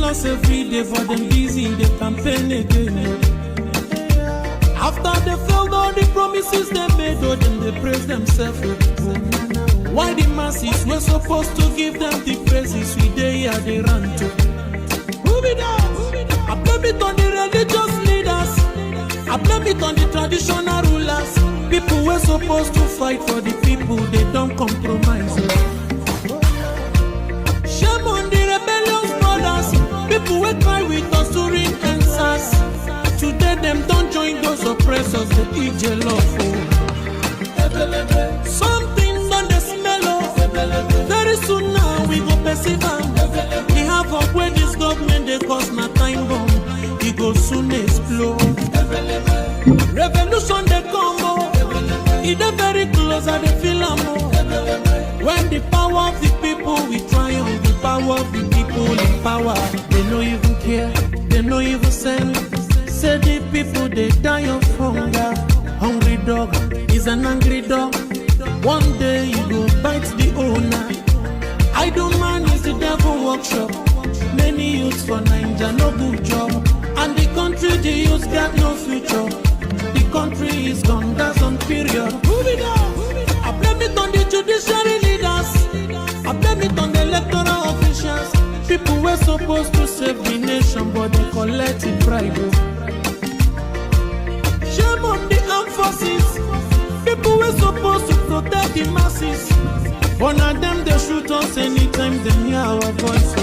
us every day for them busy, they campaign again. After they failed all the promises they made, oh, then they praise themselves. Why the masses were supposed to give them the praises we they here they run to? Move it up. I blame it on the religious leaders. I blame it on the traditional rulers. People were supposed to fight for the people, they don't compromise. Shame on the rebellious brothers. People will cry with us during answers. Today them don't join those oppressors, they eat love. Something on the smell of. Very soon now we go perceive them. We have up where this government they cause my time bomb. It go soon explode. Revolution they come more. It is very close and they feel more. When the power of the people we triumph, the power of the people in power. They don't even care, they don't even send. Say the people they die of hunger. Hungry dog is an angry dog. One day you go bite the owner. Idle man is the devil workshop. Many youths for Nigeria no good job. And the country the youths got no future. The country is gone, that's on period. Move it up. I blame it on the judiciary leaders. I blame it on the electoral officials. People were supposed to save the nation, but they collect it private. Shame on the armed forces. People were supposed to protect the masses. One of them they shoot us anytime they hear our voice.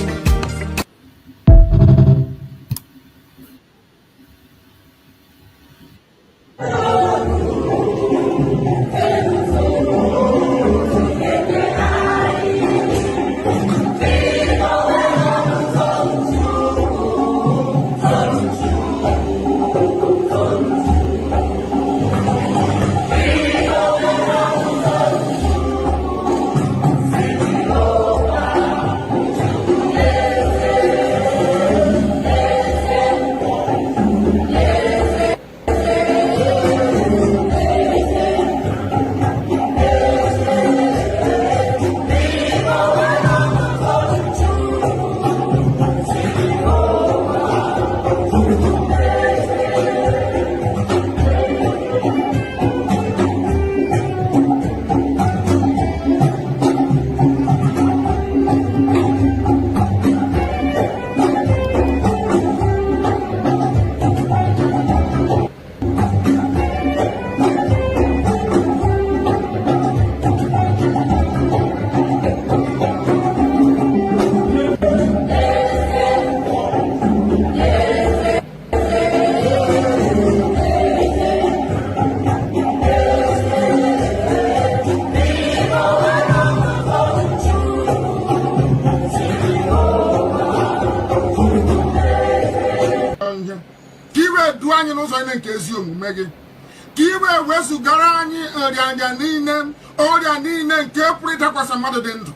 Kiwe wesu garani anya nine oria nine nke pụrịta kwasa mmadụ dị ndụ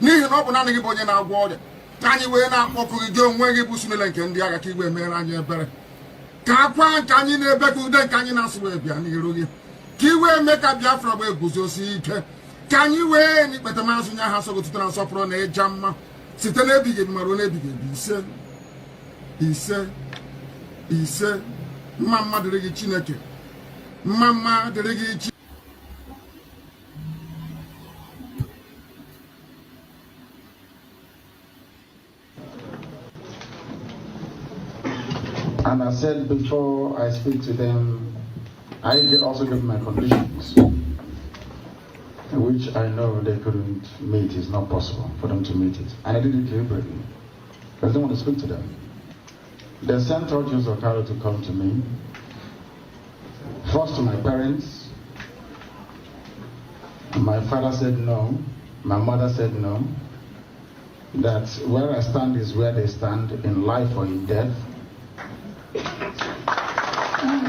n'ihi na ọ bụ naanị gị bụ onye na-agwọ ọrịa anyị wee na-akpọkụ gị onwe gị bụ sunele nke ndị agha ka igwe mere anyị ebere ka akwa nke anyị na-ebe ka ude nke anyị na-asụ wee bịa n'iru gị ka iwe mee ka Biafra wee guzosi ike ka anyị wee n'ikpete mazụ nye ha sọgotụta na nsọpụrụ na ịja mma site n'ebighị ebi ma ruo n'ebighị ebi ise mma mma dịrị gị Chineke mama dịrị. And I said before I speak to them, I also give my conditions, which I know they couldn't meet. It's not possible for them to meet it. And I did it deliberately. I didn't want to speak to them. They sent Audios Okaro to come to me. First to my parents. My father said no. My mother said no. That where I stand is where they stand, in life or in death. And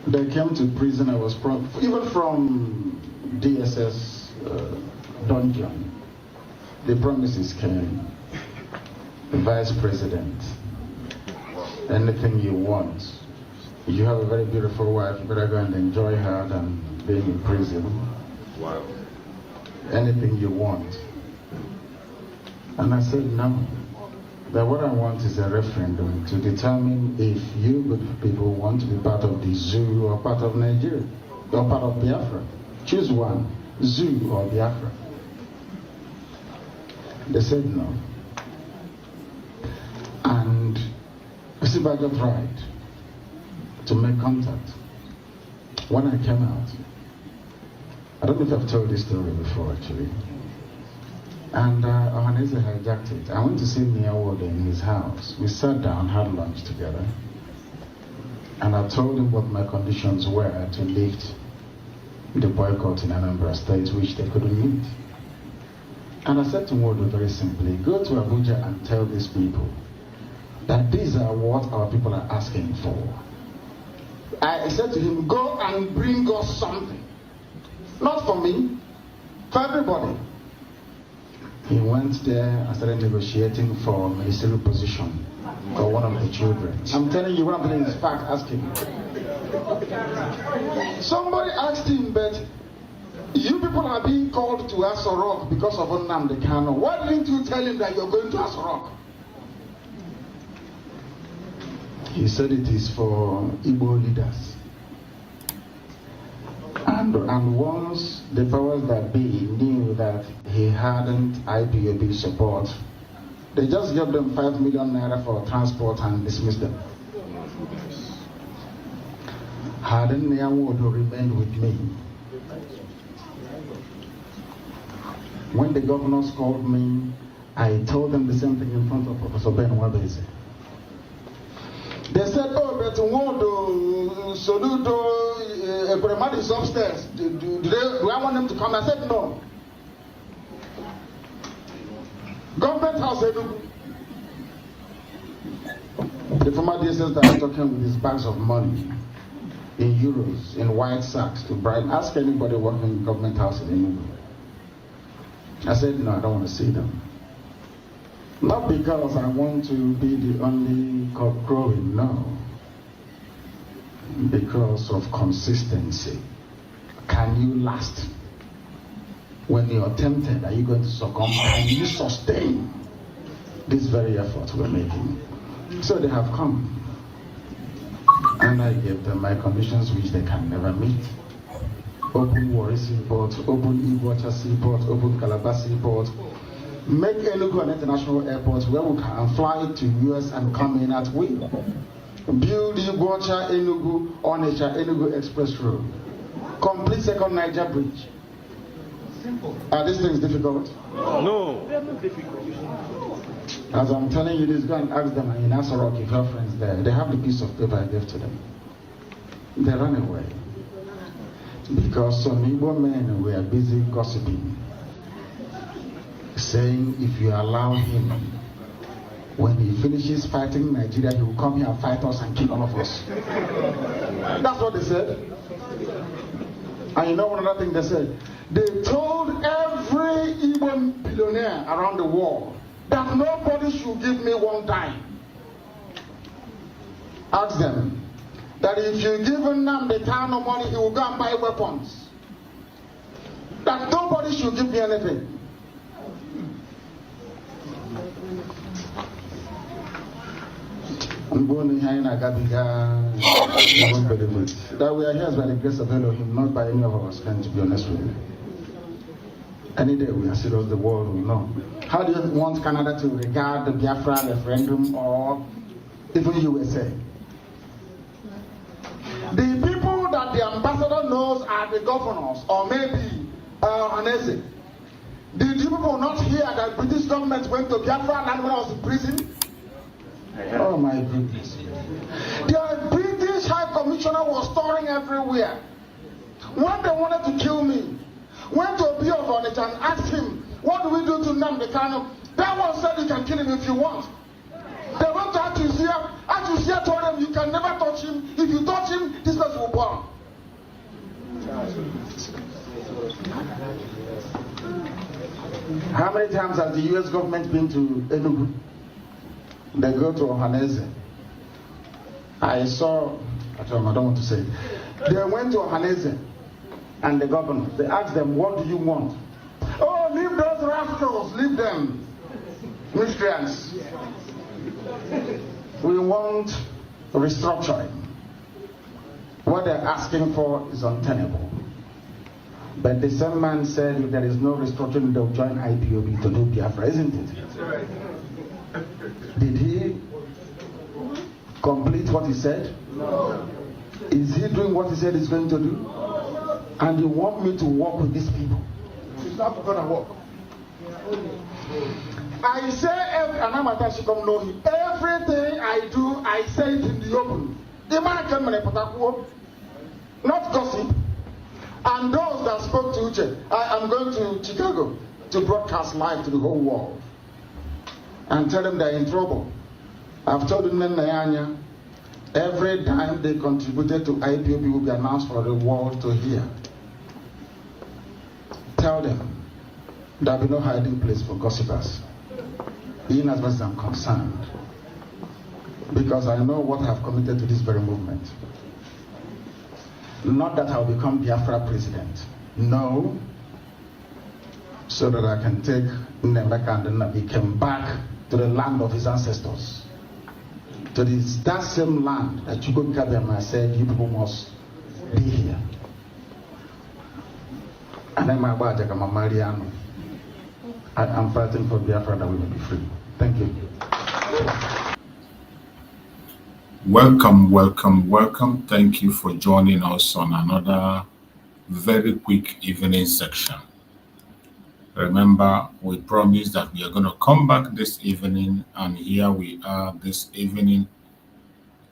they came to prison. I was even from DSS dungeon. The promises came. The vice president. Anything you want. You have a very beautiful wife, you better go and enjoy her than being in prison. Wow. Anything you want. And I said, no. That what I want is a referendum to determine if you good people want to be part of the zoo or part of Nigeria, or part of Biafra. Choose one, zoo or Biafra. They said no. And Sibaga tried to make contact. When I came out, I don't know if I've told this story before actually. And Ohanese hijacked it. I went to see Nia Ward in his house. We sat down, had lunch together. And I told him what my conditions were to lift the boycott in Anambra State, which they couldn't meet. And I said to Ward very simply, go to Abuja and tell these people that these are what our people are asking for. I said to him, go and bring us something. Not for me, for everybody. He went there and started negotiating for a ministerial position for one of the children. I'm telling you, one of them is fact, ask him. Somebody asked him, but you people are being called to Asorok because of Nnamdi Kanu. Why didn't you tell him that you're going to Asorok? He said it is for Igbo leaders. And once the powers that be knew that he hadn't IPOB support, they just gave them 5 million naira for transport and dismissed them. Hadn't Nyawodo remained with me, when the governors called me, I told them the same thing in front of Professor Ben Wabese. They said, oh, but Nwodo, Soludo, Ebremadi is upstairs. Do I want them to come? I said, no. Government house, the former DSS that is talking with his bags of money in euros, in white sacks to bribe. Ask anybody working in government house in Enugu. I said, no, I don't want to see them. Not because I want to be the only cock crowing, no. Because of consistency. Can you last? When you're tempted, are you going to succumb? Can you sustain this very effort we're making? So they have come. And I gave them my conditions which they can never meet. Open Warri Seaport, open Iguacha Seaport, open Calabar Seaport. Make Enugu an international airport where we can fly to US and come in at will. Build Iguacha Enugu, Onitsha Enugu Express Road. Complete second Niger Bridge. Simple. Are these things difficult? No. As I'm telling you this, go and ask them in Asorok if your friends there. They have the piece of paper I gave to them. They ran away. Because some Igbo men were busy gossiping, saying if you allow him, when he finishes fighting Nigeria, he will come here and fight us and kill all of us. That's what they said. And you know one other thing they said? They told every Igbo billionaire around the world that nobody should give me one dime. Ask them that if you give Nnamdi Kanu money, he will go and buy weapons. That nobody should give me anything. I'm going to Haina Gabiga. I won't believe it. That we are here is by the grace of Elohim, not by any of our strength, to be honest with you. Any day we are serious, the world will know. How do you want Canada to regard the Biafra referendum or even USA? The people that the ambassador knows are the governors, or maybe Hanese. Did you people not hear that British government went to Biafra land when I was in prison? Oh my goodness. The British High Commissioner was touring everywhere. When they wanted to kill me, went to Obi of Onitsha and asked him, what do we do to Nnamdi Kanu? That one said you can kill him if you want. They went to Atusia. Atusia told them you can never touch him. If you touch him, this person will burn. How many times has the US government been to Enugu? They go to Ohanese. I saw, I don't want to say it. They went to Ohanese and the governor. They asked them, what do you want? Oh, leave those rascals, leave them. miscreants. We want restructuring. What they're asking for is untenable. But the same man said if there is no restructuring, they'll join IPOB to do Biafra, isn't it? That's right. Did he complete what he said? No. Is he doing what he said he's going to do? No. And you want me to work with these people? It's not going to work. I say, and I'm attached to come know him. Everything I do, I say it in the open. The man came not gossip. And those that spoke to Uche, I am going to Chicago to broadcast live to the whole world and tell them they're in trouble. I've told them Nayanya, every time they contributed to IPOB will be announced for the world to hear. Tell them there'll be no hiding place for gossipers, in as much as I'm concerned, because I know what I've committed to this very movement. Not that I'll become Biafra president, no, so that I can take Nnemeka and Nnamdi back to the land of his ancestors, to that same land that Chukwu Kabiyama said you people must be here. And then my wife, Mariano, I'm fighting for Biafra that we may be free. Thank you. Welcome, welcome, welcome. Thank you for joining us on another very quick evening section. Remember, we promised that we are going to come back this evening, and here we are this evening,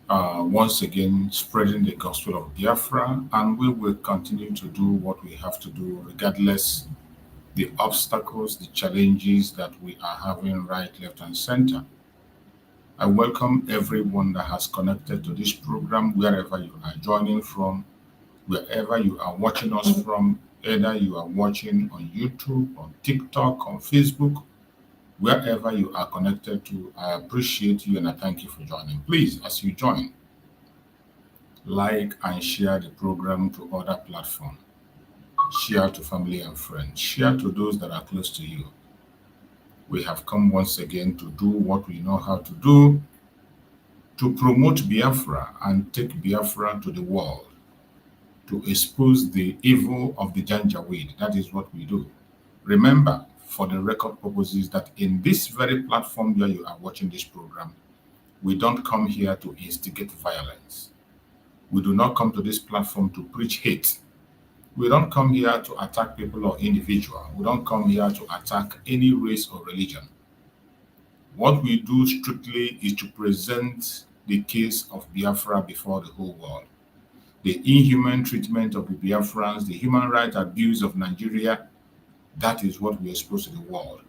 once again spreading the gospel of Biafra, and we will continue to do what we have to do regardless the obstacles, the challenges that we are having right, left, and center. I welcome everyone that has connected to this program, wherever you are joining from, wherever you are watching us from, either you are watching on YouTube, on TikTok, on Facebook, wherever you are connected to. I appreciate you and I thank you for joining. Please, as you join, like and share the program to other platforms. Share to family and friends. Share to those that are close to you. We have come once again to do what we know how to do, to promote Biafra and take Biafra to the world, to expose the evil of the Janjaweed. That is what we do. Remember, for the record purposes, that in this very platform where you are watching this program, we don't come here to instigate violence. We do not come to this platform to preach hate. We don't come here to attack people or individual. We don't come here to attack any race or religion. What we do strictly is to present the case of Biafra before the whole world. The inhuman treatment of the Biafrans, the human rights abuse of Nigeria, that is what we expose to the world.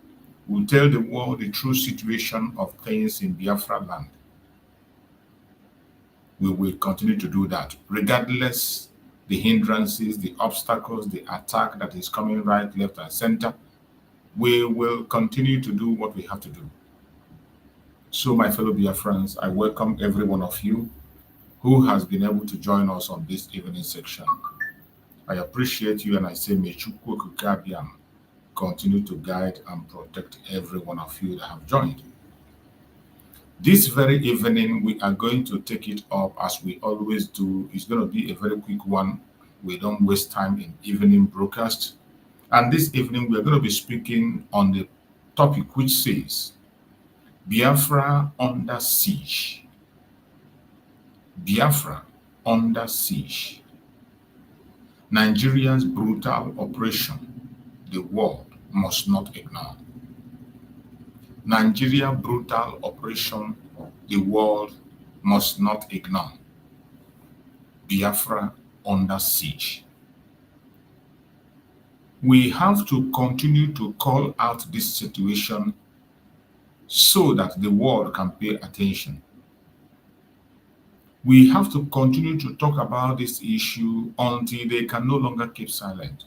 We'll tell the world the true situation of things in Biafra land. We will continue to do that, regardless the hindrances, the obstacles, the attack that is coming right, left, and center. We will continue to do what we have to do. So, my fellow Biafrans, I welcome every one of you who has been able to join us on this evening section. I appreciate you and I say, may Chukwu Okike continue to guide and protect every one of you that have joined. This very evening, we are going to take it up as we always do. It's going to be a very quick one. We don't waste time in evening broadcast. And this evening, we are going to be speaking on the topic which says, Biafra under siege. Biafra under siege. Nigeria's brutal operation, the world must not ignore. Nigeria brutal operation, the world must not ignore. Biafra under siege. We have to continue to call out this situation so that the world can pay attention. We have to continue to talk about this issue until they can no longer keep silent.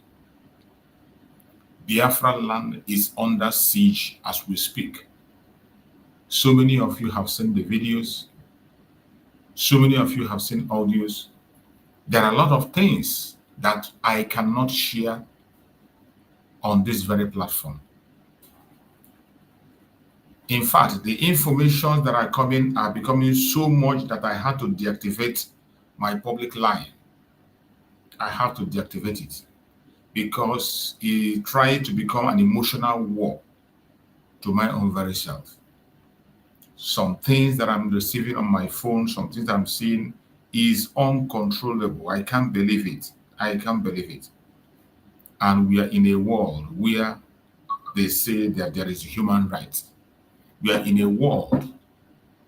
Biafra land is under siege as we speak. So many of you have seen the videos. So many of you have seen audios. There are a lot of things that I cannot share on this very platform. In fact, the information that are coming are becoming so much that I had to deactivate my public line. I have to deactivate it because it tried to become an emotional war to my own very self. Some things that I'm receiving on my phone, some things I'm seeing is uncontrollable. I can't believe it. I can't believe it. And we are in a world where they say that there is human rights. We are in a world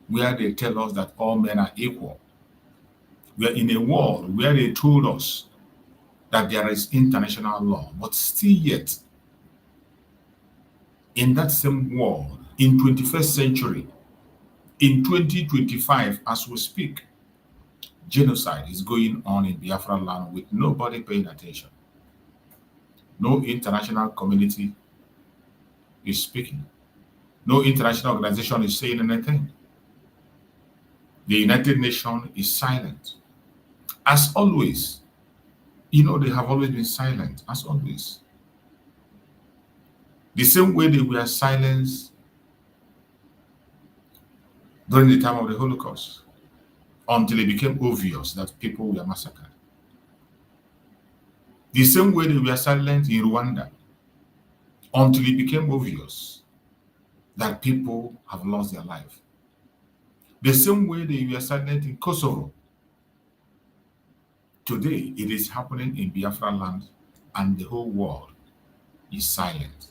where they tell us that all men are equal. We are in a world where they told us that there is international law, but still yet, in that same world, in 21st century, in 2025, as we speak, genocide is going on in Biafra land with nobody paying attention. No international community is speaking. No international organization is saying anything. The United Nations is silent. As always, they have always been silent, as always. The same way they were silenced during the time of the Holocaust, until it became obvious that people were massacred. The same way they were silent in Rwanda, until it became obvious that people have lost their life. The same way they were silent in Kosovo. Today, it is happening in Biafra land, and the whole world is silent.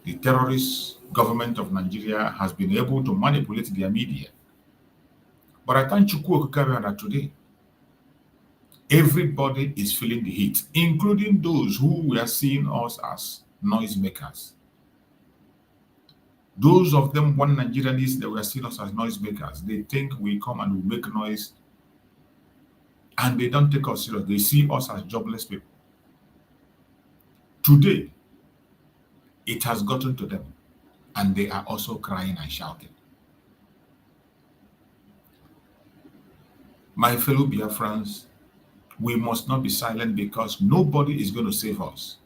The terrorist government of Nigeria has been able to manipulate their media. But I thank Chukwu Okikabia that today, everybody is feeling the heat, including those who were seeing us as noisemakers. Those of them, one Nigerians that were seeing us as noisemakers, they think we come and we make noise, and they don't take us serious. They see us as jobless people. Today, it has gotten to them, and they are also crying and shouting. My fellow Biafrans, we must not be silent because nobody is going to save us.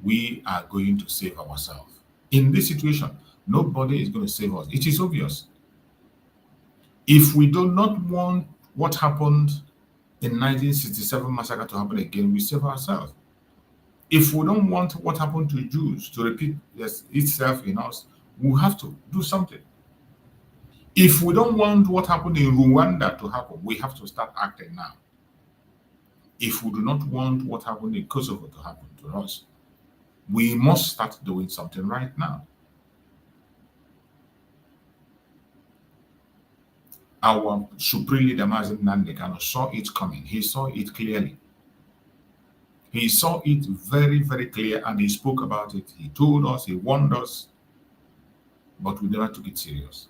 We are going to save ourselves. In this situation, nobody is going to save us. It is obvious. If we do not want what happened in 1967 massacre to happen again, we save ourselves. If we don't want what happened to Jews to repeat itself in us, we have to do something. If we don't want what happened in Rwanda to happen, we have to start acting now. If we do not want what happened in Kosovo to happen to us, we must start doing something right now. Our supreme leader, Mazen Nandekano, saw it coming. He saw it clearly. He saw it very, very clear, and he spoke about it. He told us, he warned us, but we never took it serious.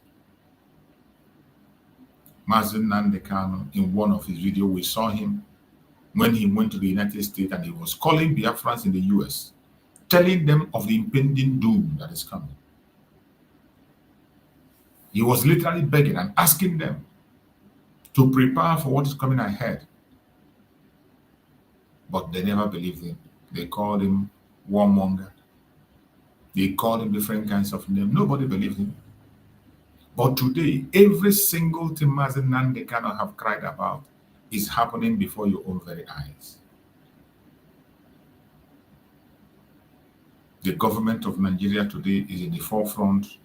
Mazen Nandekano, in one of his videos, we saw him when he went to the United States and he was calling Biafrans in the US, telling them of the impending doom that is coming. He was literally begging and asking them to prepare for what is coming ahead. But they never believed him. They called him warmonger. They called him different kinds of names. Nobody believed him. But today, every single thing Mazen Nandekano have cried about is happening before your own very eyes. The government of Nigeria today is in the forefront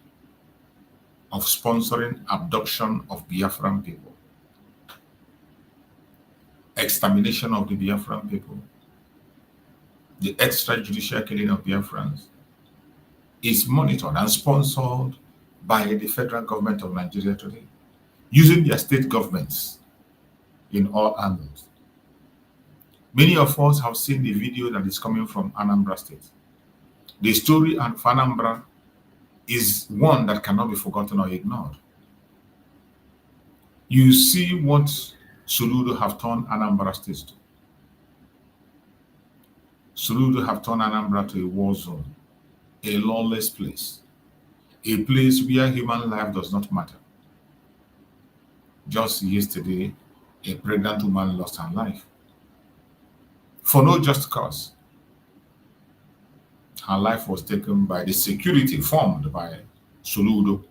of sponsoring abduction of Biafran people, extermination of the Biafran people, the extrajudicial killing of Biafrans is monitored and sponsored by the federal government of Nigeria today, using their state governments in all angles. Many of us have seen the video that is coming from Anambra State. The story of Anambra is one that cannot be forgotten or ignored. You see what Soludo have turned Anambra State to. Soludo have turned Anambra to a war zone, a lawless place, a place where human life does not matter. Just yesterday, a pregnant woman lost her life for no just cause. Her life was taken by the security formed by Soludo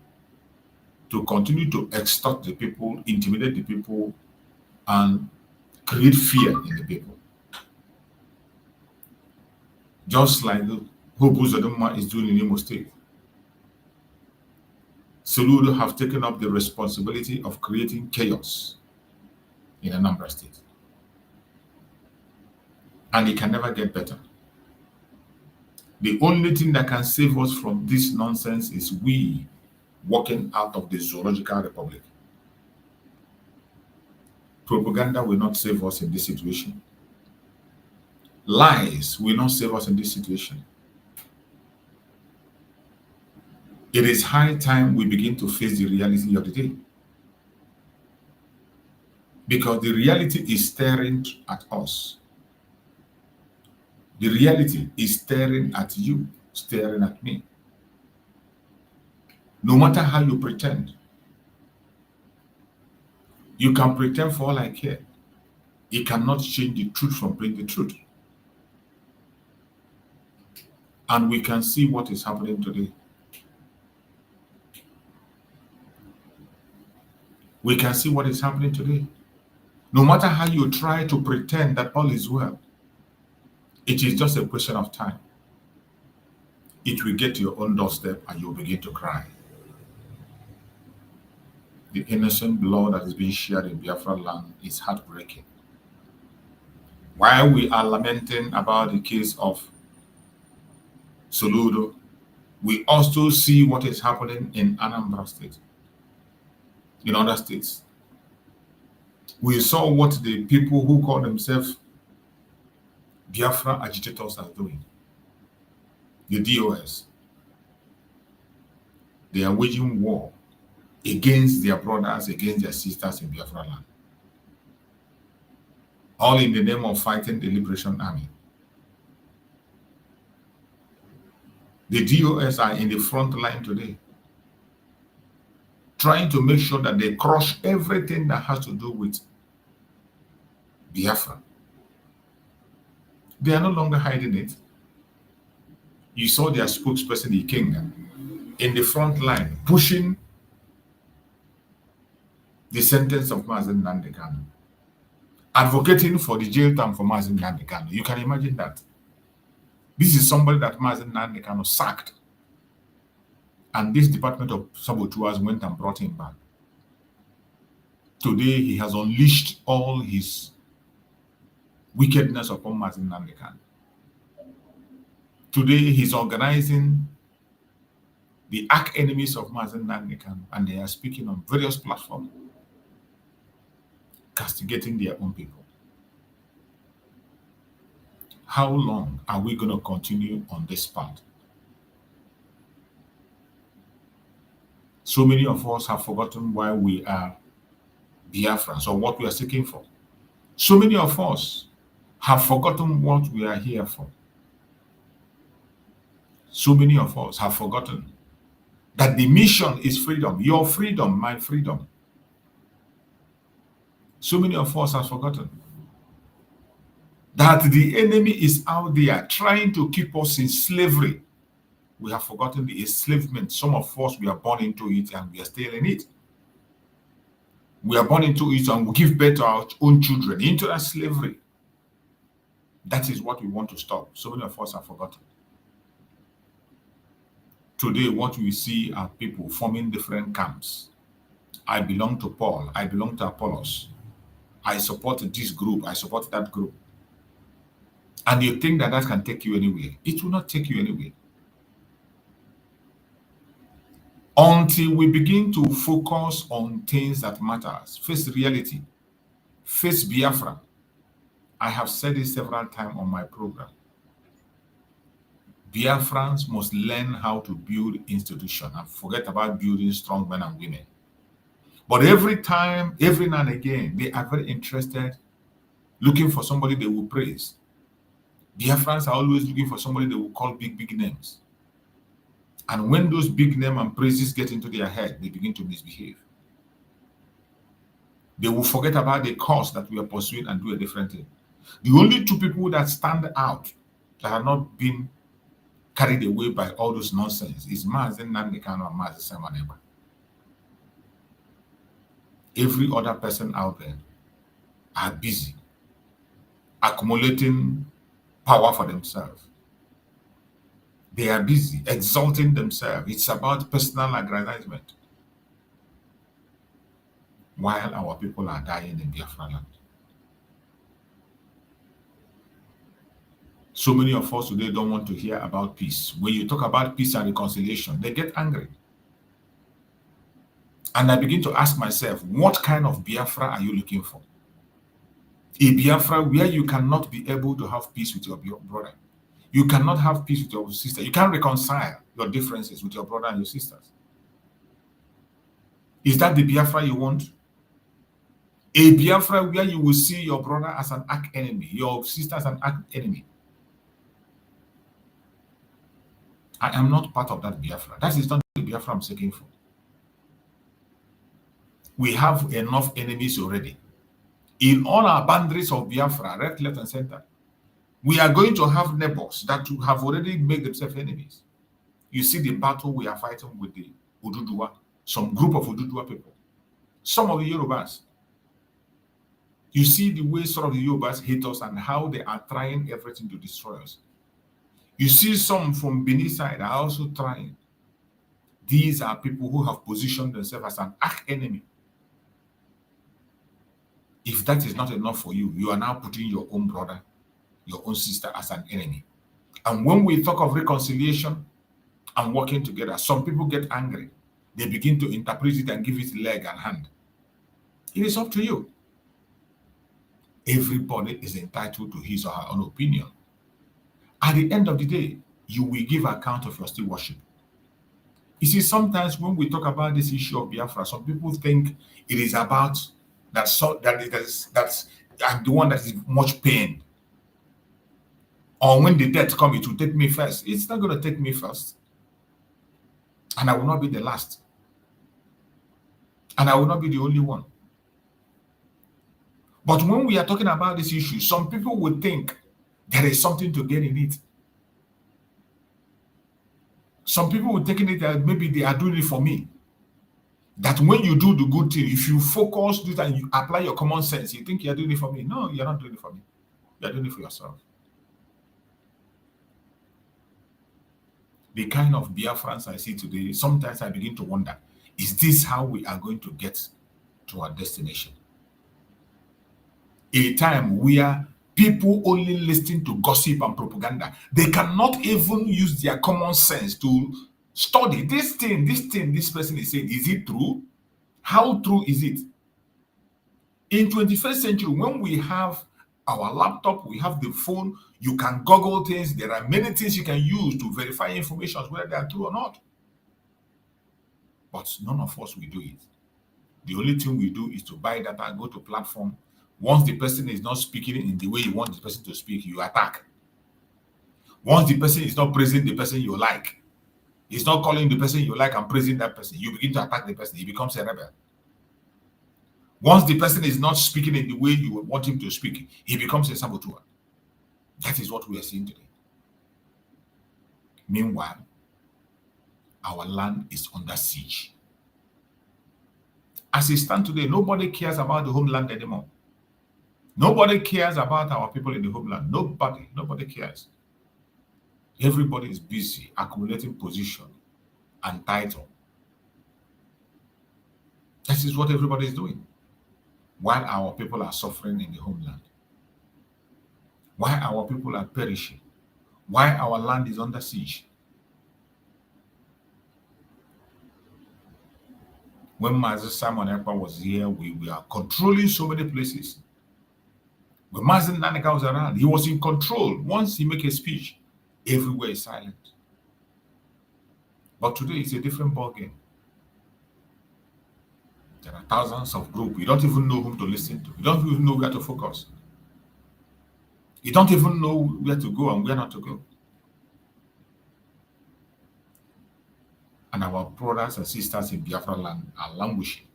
to continue to extort the people, intimidate the people, and create fear in the people. Just like the Hope Uzodinma is doing in Imo State. Soludo have taken up the responsibility of creating chaos in Anambra State. And it can never get better. The only thing that can save us from this nonsense is we walking out of the zoological republic. Propaganda will not save us in this situation. Lies will not save us in this situation. It is high time we begin to face the reality of the day. Because the reality is staring at us. The reality is staring at you, staring at me. No matter how you pretend, you can pretend for all I care. It cannot change the truth from being the truth. And we can see what is happening today. We can see what is happening today. No matter how you try to pretend that all is well, it is just a question of time. It will get to your own doorstep and you'll begin to cry. The innocent blood that is being shed in Biafra land is heartbreaking. While we are lamenting about the case of Soludo, we also see what is happening in Anambra State, in other states. We saw what the people who call themselves Biafra agitators are doing. The DOS. They are waging war against their brothers, against their sisters in Biafra land. All in the name of fighting the Liberation Army. The DOS are in the front line today, trying to make sure that they crush everything that has to do with Biafra. They are no longer hiding it. You saw their spokesperson, Ikenga, in the front line, pushing the sentence of Mazen Nnamdi Kanu, advocating for the jail term for Mazen Nnamdi Kanu. You can imagine that. This is somebody that Mazen Nnamdi Kanu sacked. And this Department of Saboteurs went and brought him back. Today, he has unleashed all his wickedness upon Mazen Nnamdi Kanu. Today, he's organizing the arch enemies of Mazen Nnamdi Kanu, and they are speaking on various platforms, castigating their own people. How long are we going to continue on this path? So many of us have forgotten why we are Biafrans or what we are seeking for. So many of us have forgotten what we are here for. So many of us have forgotten that the mission is freedom, your freedom, my freedom. So many of us have forgotten that the enemy is out there trying to keep us in slavery. We have forgotten the enslavement. Some of us, we are born into it and we are still in it. We are born into it and we give birth to our own children into that slavery. That is what we want to stop. So many of us have forgotten. Today, what we see are people forming different camps. I belong to Paul. I belong to Apollos. I support this group. I support that group. And you think that that can take you anywhere. It will not take you anywhere. Until we begin to focus on things that matters, face reality, face Biafra. I have said it several times on my program. Biafrans must learn how to build institutions and forget about building strong men and women. But every time, every now and again, they are very interested, looking for somebody they will praise. Biafrans are always looking for somebody they will call big, big names. And when those big names and praises get into their head, they begin to misbehave. They will forget about the cause that we are pursuing and do a different thing. The only two people that stand out, that are not being carried away by all those nonsense is Mazen Nandekano and Mazen Samaneba. Every other person out there are busy accumulating power for themselves. They are busy exalting themselves. It's about personal aggrandizement. While our people are dying in Biafra land. So many of us today don't want to hear about peace. When you talk about peace and reconciliation, they get angry. And I begin to ask myself, what kind of Biafra are you looking for? A Biafra where you cannot be able to have peace with your brother. You cannot have peace with your sister. You can't reconcile your differences with your brother and your sisters. Is that the Biafra you want? A Biafra where you will see your brother as an arch enemy, your sister as an arch enemy. I am not part of that Biafra. That is not the Biafra I'm seeking for. We have enough enemies already. In all our boundaries of Biafra, right, left, and center, we are going to have neighbors that have already made themselves enemies. You see the battle we are fighting with the Ududua, some group of Ududua people, some of the Yorubas. You see the way some of the Yorubas hate us and how they are trying everything to destroy us. You see some from Benin side are also trying. These are people who have positioned themselves as an arch enemy. If that is not enough for you, you are now putting your own brother, your own sister as an enemy. And when we talk of reconciliation and working together, some people get angry. They begin to interpret it and give it leg and hand. It is up to you. Everybody is entitled to his or her own opinion. At the end of the day, you will give account of your stewardship. You see, sometimes when we talk about this issue of Biafra, some people think it is about that's I'm the one that is much pain. Or when the death comes, it will take me first. It's not going to take me first. And I will not be the last. And I will not be the only one. But when we are talking about this issue, some people will think there is something to gain in it. Some people will take it that maybe they are doing it for me. That when you do the good thing, if you focus, do it, and you apply your common sense, you think you're doing it for me. No, you're not doing it for me. You're doing it for yourself. The kind of Biafrans I see today, sometimes I begin to wonder, is this how we are going to get to our destination? A time where people only listen to gossip and propaganda. They cannot even use their common sense to study this thing this person is saying. Is it true? How true is it? In 21st century, when we have our laptop, we have the phone, you can Google things. There are many things you can use to verify information, whether they are true or not. But none of us will do it. The only thing we do is to buy data and go to platform. Once the person is not speaking in the way you want the person to speak, you attack. Once the person is not praising the person you like, he's not calling the person you like and praising that person, you begin to attack the person. He becomes a rebel. Once the person is not speaking in the way you want him to speak, he becomes a saboteur. That is what we are seeing today. Meanwhile, our land is under siege. As it stands today, nobody cares about the homeland anymore. Nobody cares about our people in the homeland. Nobody cares. Everybody is busy accumulating position and title. This is what everybody is doing. While our people are suffering in the homeland. While our people are perishing. While our land is under siege. When Master Simon Ekpa was here, we are controlling so many places. When Master Naneka was around, he was in control. Once he make a speech, everywhere is silent. But today it's a different ballgame. There are thousands of groups. You don't even know whom to listen to. You don't even know where to focus. You don't even know where to go and where not to go. And our brothers and sisters in Biafra land are languishing.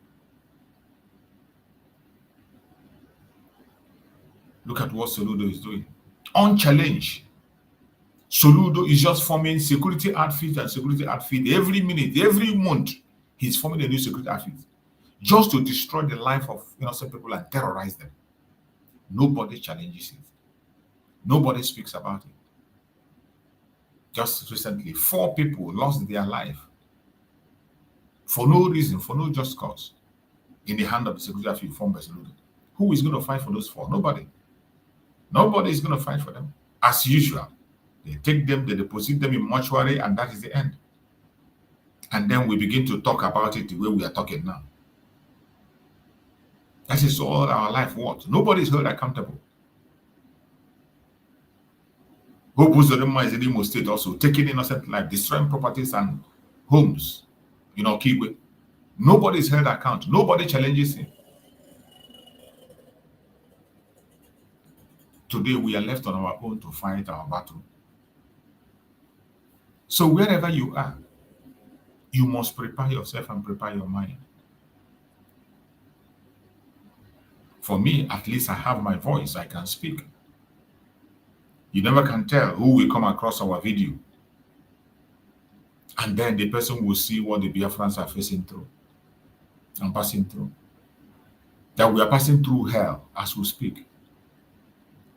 Look at what Soludo is doing. Unchallenged. Soludo is just forming security outfit and security outfit every minute, every month. He's forming a new security outfit just to destroy the life of innocent people and terrorize them. Nobody challenges it. Nobody speaks about it. Just recently, 4 people lost their life for no reason, for no just cause, in the hand of the security outfit formed by Soludo. Who is going to fight for those 4? Nobody. Nobody is going to fight for them. As usual, they take them, they deposit them in mortuary, and that is the end. And then we begin to talk about it the way we are talking now. That is all our life worth. Nobody is held accountable. Hope Uzodinma is in Imo State also, taking innocent life, destroying properties and homes, Kiwe. Nobody is held account. Nobody challenges him. Today we are left on our own to fight our battle. So wherever you are, you must prepare yourself and prepare your mind. For me, at least I have my voice, I can speak. You never can tell who will come across our video. And then the person will see what the Biafrans are facing through and passing through. That we are passing through hell as we speak.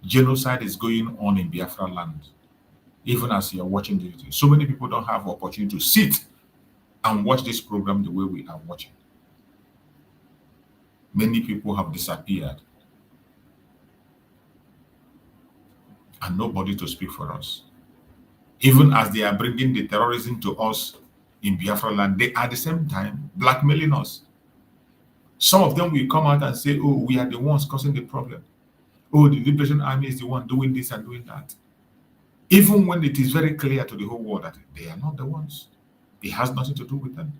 Genocide is going on in Biafra land, even as you are watching the video. So many people don't have the opportunity to sit and watch this program the way we are watching. Many people have disappeared. And nobody to speak for us. Even as they are bringing the terrorism to us in Biafra land, they are at the same time blackmailing us. Some of them will come out and say, oh, we are the ones causing the problem. Oh, the Liberation Army is the one doing this and doing that. Even when it is very clear to the whole world that they are not the ones. It has nothing to do with them.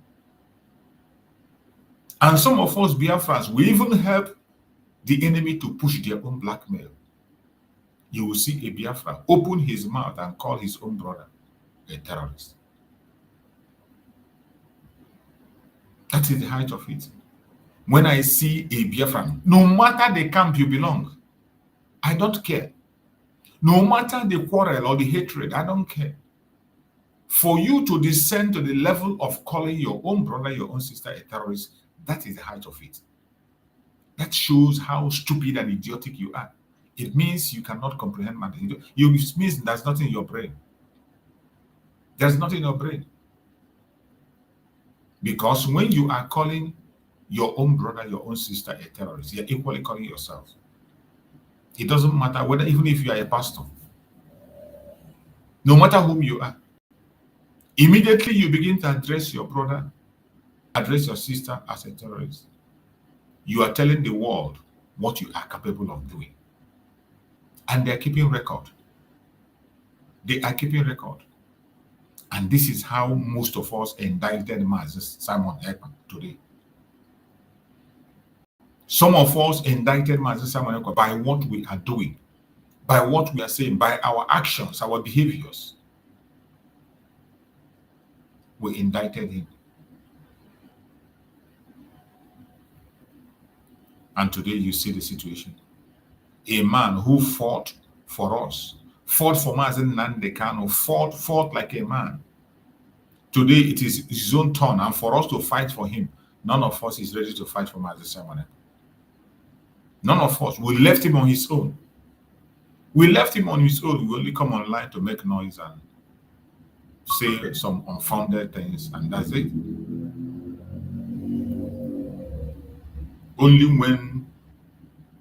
And some of us Biafrans, we even help the enemy to push their own blackmail. You will see a Biafra open his mouth and call his own brother a terrorist. That is the height of it. When I see a Biafran, no matter the camp you belong, I don't care. No matter the quarrel or the hatred, I don't care. For you to descend to the level of calling your own brother, your own sister a terrorist, that is the height of it. That shows how stupid and idiotic you are. It means you cannot comprehend matters. It means there's nothing in your brain. There's nothing in your brain. Because when you are calling your own brother, your own sister a terrorist, you're equally calling yourself. It doesn't matter whether, even if you are a pastor, no matter whom you are, immediately you begin to address your brother, address your sister as a terrorist. You are telling the world what you are capable of doing. And they are keeping record. They are keeping record. And this is how most of us indicted Mazi Simon Ekpa today. Some of us indicted Mazi Simon Ekpa by what we are doing, by what we are saying, by our actions, our behaviors. We indicted him. And today you see the situation. A man who fought for us, fought for Mazi Nnamdi Kanu, fought like a man. Today it is his own turn, and for us to fight for him, none of us is ready to fight for Mazi Simon Ekpa. None of us. We left him on his own. We left him on his own. We only come online to make noise and say some unfounded things, and that's it. Only when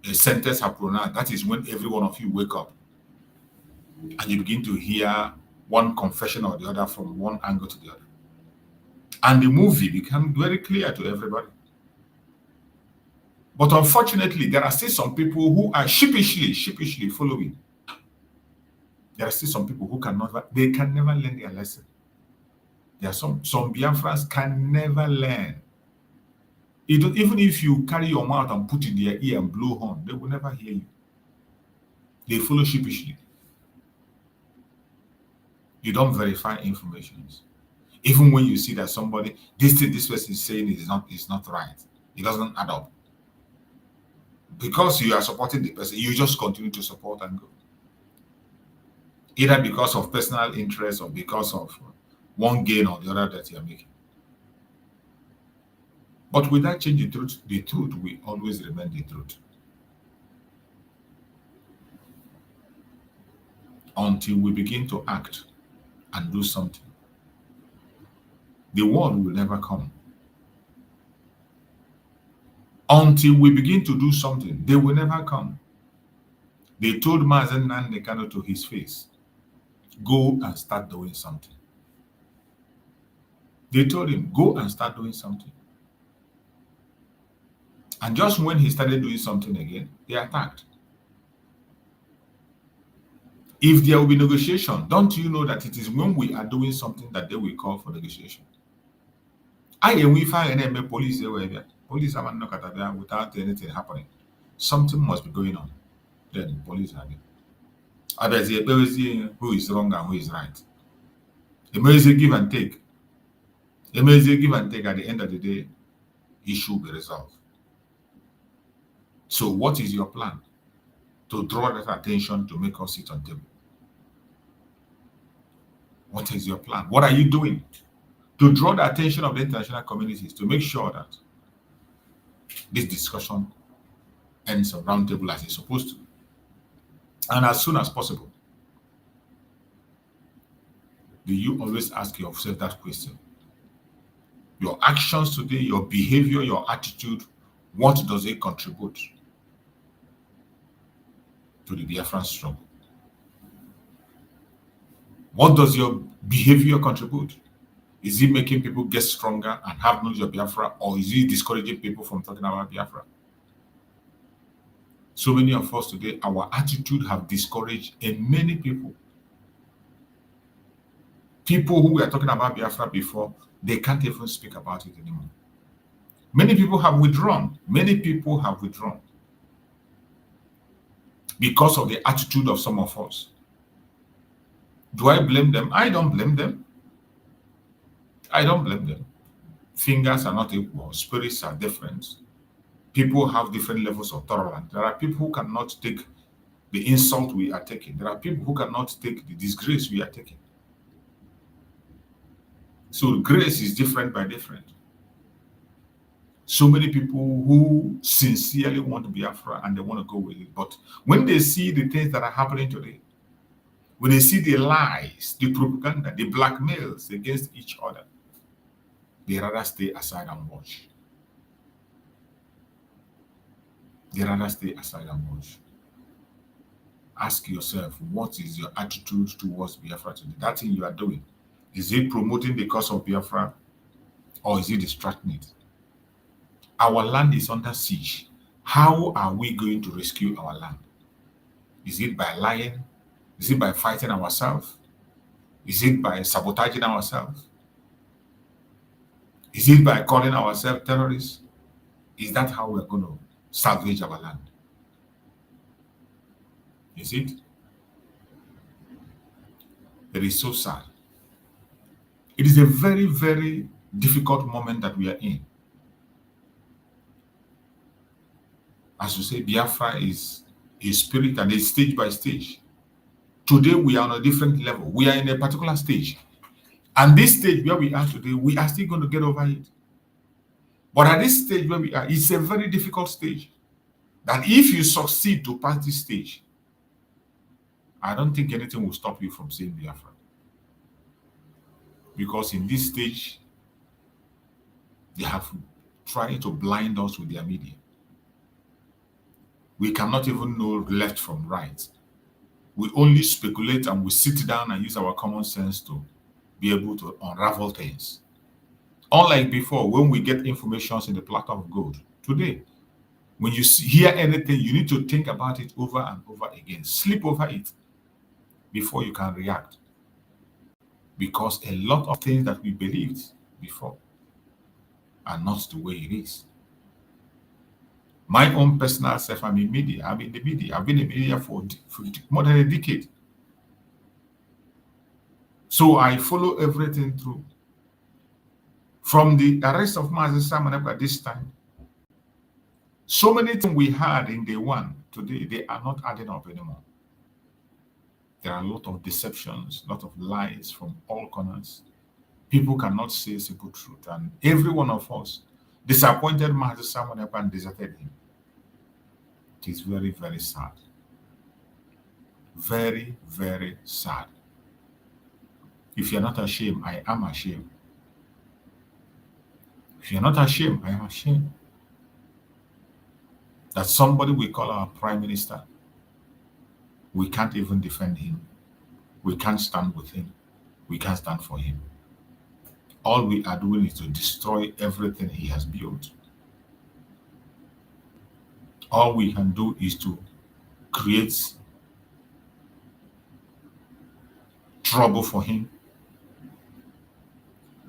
a sentence is pronounced, that is when every one of you wake up and you begin to hear one confession or the other from one angle to the other. And the movie becomes very clear to everybody. But unfortunately, there are still some people who are sheepishly following. There are still some people who can never learn their lesson. There are some Biafrans can never learn. Even if you carry your mouth and put in their ear and blow horn, they will never hear you. They follow sheepishly. You don't verify information. Even when you see that somebody, this thing this person is saying is not right, it doesn't add up. Because you are supporting the person, you just continue to support and go. either because of personal interest or because of one gain or the other that you're making. But without changing the truth will always remain the truth. Until we begin to act and do something, the word will never come. Until we begin to do something, they will never come. They told Mazen Nandekano to his face, go and start doing something. They told him, go and start doing something. And just when he started doing something again, they attacked. If there will be negotiation, don't you know that it is when we are doing something that they will call for negotiation? Police are not without anything happening. Something must be going on. Then the police have it. Who is wrong and who is right. Amazing give and take. Amazing give and take. At the end of the day, issue will be resolved. So what is your plan to draw that attention to make us sit on table? What is your plan? What are you doing to draw the attention of the international communities to make sure that this discussion ends on round table as it's supposed to, and as soon as possible? Do you always ask yourself that question? Your actions today, your behavior, your attitude, what does it contribute to the Biafran struggle? What does your behavior contribute? Is it making people get stronger and have knowledge of Biafra, or is it discouraging people from talking about Biafra? So many of us today, our attitude have discouraged many people. People who were talking about Biafra before, they can't even speak about it anymore. Many people have withdrawn. Many people have withdrawn because of the attitude of some of us. Do I blame them? I don't blame them. I don't blame them. Fingers are not equal. Spirits are different. People have different levels of tolerance. There are people who cannot take the insult we are taking. There are people who cannot take the disgrace we are taking. So grace is different by different. So many people who sincerely want to be Biafra and they want to go with it. But when they see the things that are happening today, when they see the lies, the propaganda, the blackmails against each other, they rather stay aside and watch. They rather stay aside and watch. Ask yourself, what is your attitude towards Biafra today? That thing you are doing, is it promoting the cause of Biafra or is it distracting it? Our land is under siege. How are we going to rescue our land? Is it by lying? Is it by fighting ourselves? Is it by sabotaging ourselves? Is it by calling ourselves terrorists? Is that how we're going to salvage our land? Is it? It is so sad. It is a very, very difficult moment that we are in. As you say, Biafra is a spirit and it's stage by stage. Today we are on a different level. We are in a particular stage. And this stage where we are today, we are still going to get over it. But at this stage where we are, it's a very difficult stage. That if you succeed to pass this stage, I don't think anything will stop you from seeing Biafra. Because in this stage, they have tried to blind us with their media. We cannot even know left from right. We only speculate and we sit down and use our common sense to be able to unravel things. Unlike before, when we get information in the platter of gold. Today, when you hear anything, you need to think about it over and over again. Sleep over it before you can react. Because a lot of things that we believed before are not the way it is. My own personal self, I'm in media. I'm in the media. I've been in media for more than a decade. So I follow everything through. From the arrest of Mazen Simon at this time, so many things we had in day one, today, they are not adding up anymore. There are a lot of deceptions, a lot of lies from all corners. People cannot say simple truth. And every one of us disappointed Master Simon Ekpa and deserted him. It is very, very sad. Very, very sad. If you're not ashamed, I am ashamed. If you're not ashamed, I am ashamed. That somebody we call our prime minister, we can't even defend him. We can't stand with him. We can't stand for him. All we are doing is to destroy everything he has built. All we can do is to create trouble for him,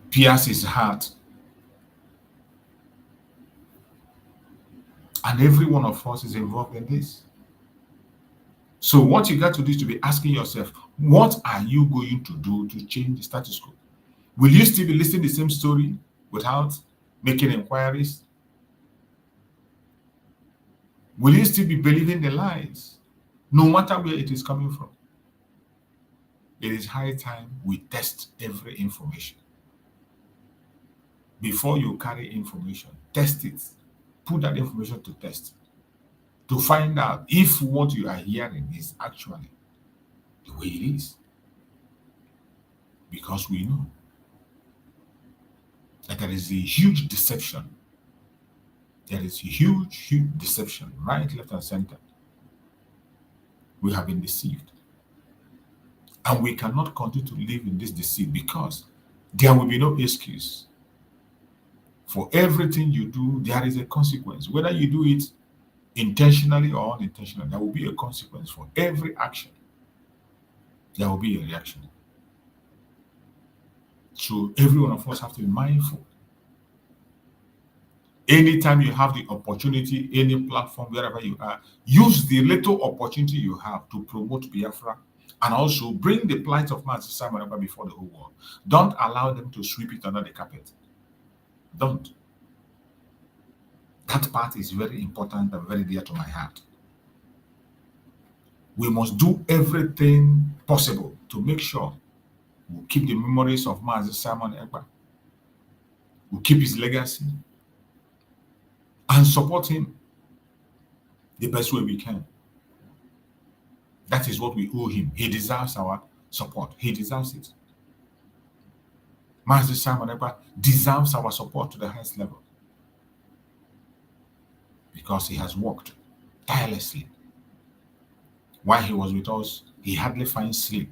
pierce his heart. And every one of us is involved in this. So what you got to do is to be asking yourself, what are you going to do to change the status quo? Will you still be listening to the same story without making inquiries? Will you still be believing the lies, no matter where it is coming from? It is high time we test every information. Before you carry information, test it. Put that information to test to find out if what you are hearing is actually the way it is. Because we know that there is a huge deception. There is a huge deception, right, left, and center. We have been deceived. And we cannot continue to live in this deceit because there will be no excuse. For everything you do, there is a consequence. Whether you do it intentionally or unintentionally, there will be a consequence for every action. There will be a reaction. So every one of us have to be mindful. Anytime you have the opportunity, any platform, wherever you are, use the little opportunity you have to promote Biafra and also bring the plight of Master Simon Ekpa before the whole world. Don't allow them to sweep it under the carpet. Don't. That part is very important and very dear to my heart. We must do everything possible to make sure we keep the memories of Master Simon Ekpa. We keep his legacy and support him the best way we can. That is what we owe him. He deserves our support. He deserves it. Master Simon Ekpa deserves our support to the highest level because he has worked tirelessly. While he was with us, he hardly finds sleep.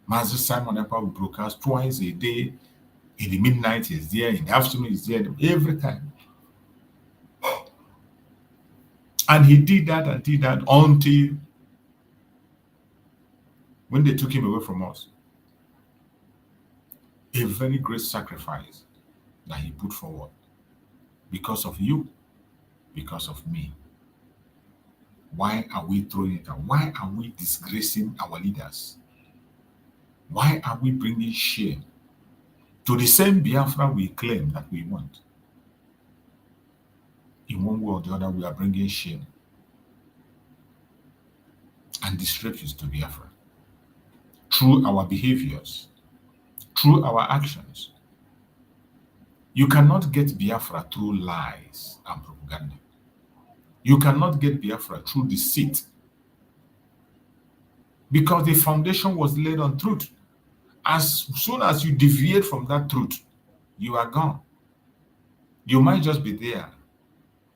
Master Simon Ekpa will broadcast twice a day. In the midnight, he's there. In the afternoon, he's there. Every time. And he did that and did that until when they took him away from us. A very great sacrifice that he put forward because of you, because of me. Why are we throwing it out? Why are we disgracing our leaders? Why are we bringing shame to the same Biafra we claim that we want? In one way or the other, we are bringing shame and disrepute to Biafra through our behaviors, through our actions. You cannot get Biafra through lies and propaganda. You cannot get Biafra through deceit because the foundation was laid on truth. As soon as you deviate from that truth, you are gone. You might just be there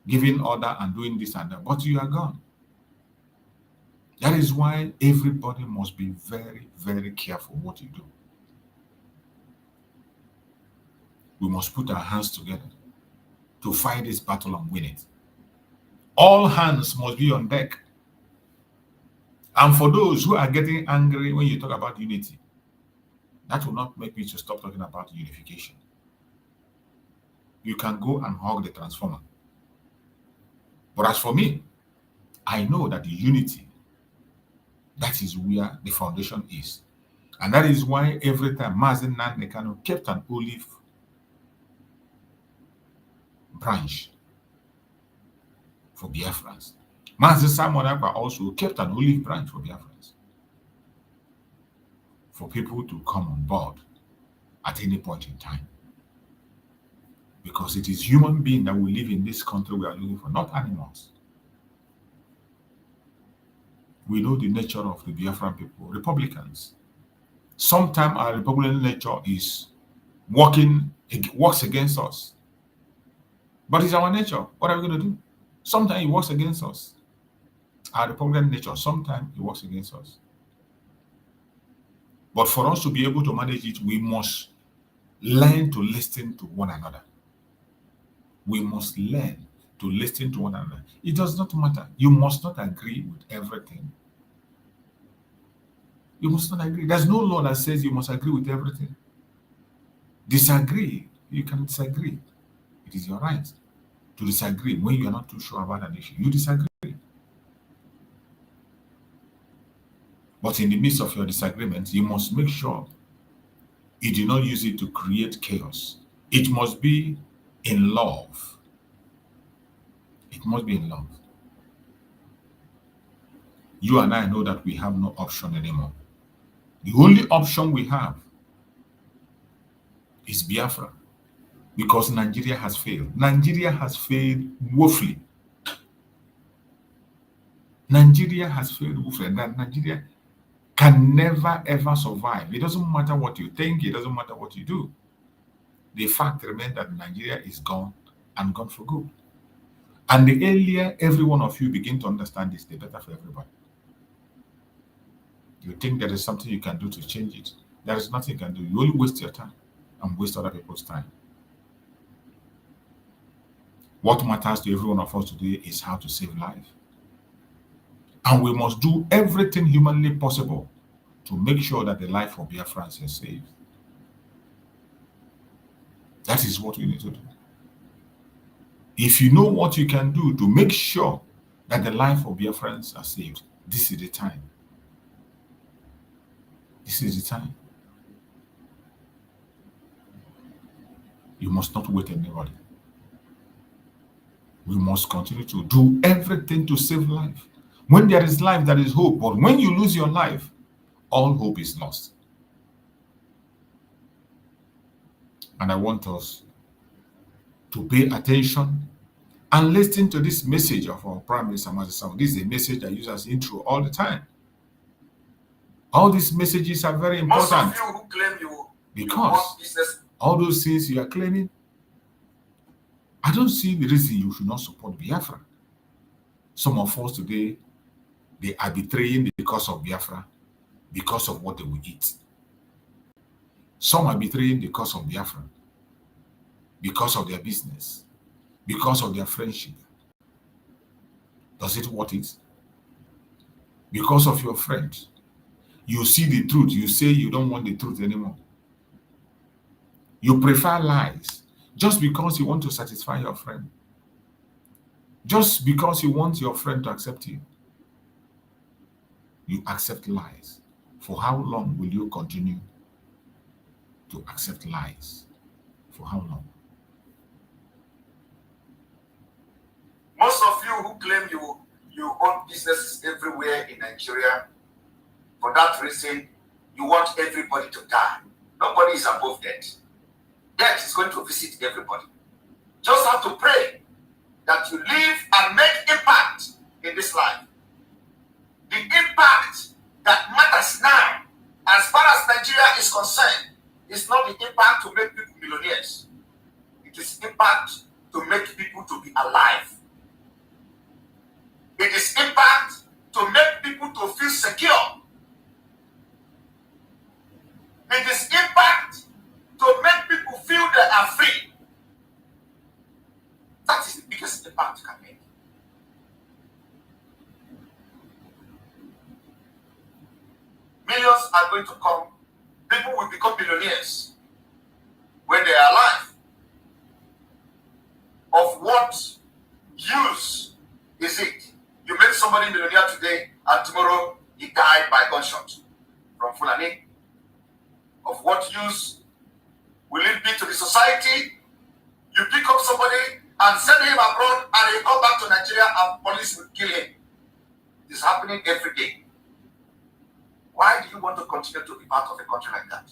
giving order and doing this and that, but you are gone. That is why everybody must be very, very careful what you do. We must put our hands together to fight this battle and win it. All hands must be on deck. And for those who are getting angry when you talk about unity, that will not make me to stop talking about unification. You can go and hug the transformer. But as for me, I know that the unity, that is where the foundation is. And that is why every time Mazen Nandekano kept an olive branch for Biafrans. Master Simon Ekpa also kept an olive branch for Biafrans, for people to come on board at any point in time. Because it is human beings that will live in this country we are looking for, not animals. We know the nature of the Biafran people, Republicans. Sometimes our Republican nature is works against us. But it's our nature. What are we going to do? Sometimes it works against us. Our Republican nature, sometimes it works against us. But for us to be able to manage it, we must learn to listen to one another. We must learn to listen to one another. It does not matter. You must not agree with everything. You must not agree. There's no law that says you must agree with everything. Disagree. You can disagree. It is your right to disagree when you are not too sure about an issue. You disagree. But in the midst of your disagreement, you must make sure you do not use it to create chaos. It must be in love. It must be in love. You and I know that we have no option anymore. The only option we have is Biafra, because Nigeria has failed. Nigeria has failed woefully. Nigeria has failed woefully, and that Nigeria can never ever survive. It doesn't matter what you think, it doesn't matter what you do. The fact remains that Nigeria is gone, and gone for good. And the earlier every one of you begin to understand this, the better for everybody. You think there is something you can do to change it. There is nothing you can do. You only waste your time and waste other people's time. What matters to every one of us today is how to save life. And we must do everything humanly possible to make sure that the life of Biafrans is saved. That is what we need to do. If you know what you can do to make sure that the life of Biafrans are saved, this is the time. This is the time. You must not wait anybody. We must continue to do everything to save life. When there is life, there is hope. But when you lose your life, all hope is lost. And I want us to pay attention and listen to this message of our Prime Minister Master. This is a message I use as intro all the time. All these messages are very important. Most of you who claim because all those things you are claiming, I don't see the reason you should not support Biafra. Some of us today, they are betraying the cause of Biafra because of what they will eat. Some are betraying the cause of Biafra because of their business, because of their friendship. Does it worth it? Because of your friend. You see the truth, you say you don't want the truth anymore. You prefer lies just because you want to satisfy your friend. Just because you want your friend to accept you. You accept lies. For how long will you continue to accept lies? For how long? Most of you who claim you own businesses everywhere in Nigeria, for that reason, you want everybody to die. Nobody is above death. Death is going to visit everybody. Just have to pray that you live and make impact in this life. The impact that matters now, as far as Nigeria is concerned, is not the impact to make people millionaires. It is impact to make people to be alive. It is impact to make people to feel secure. It is impact to make people feel they are free. That is the biggest impact you can make. Millions are going to come. People will become millionaires when they are alive. Of what use is it? You make somebody millionaire today and tomorrow he died by gunshot from Fulani. Of what use will it be to the society? You pick up somebody and send him abroad and he come back to Nigeria and police will kill him. It's happening every day. Why do you want to continue to be part of a country like that?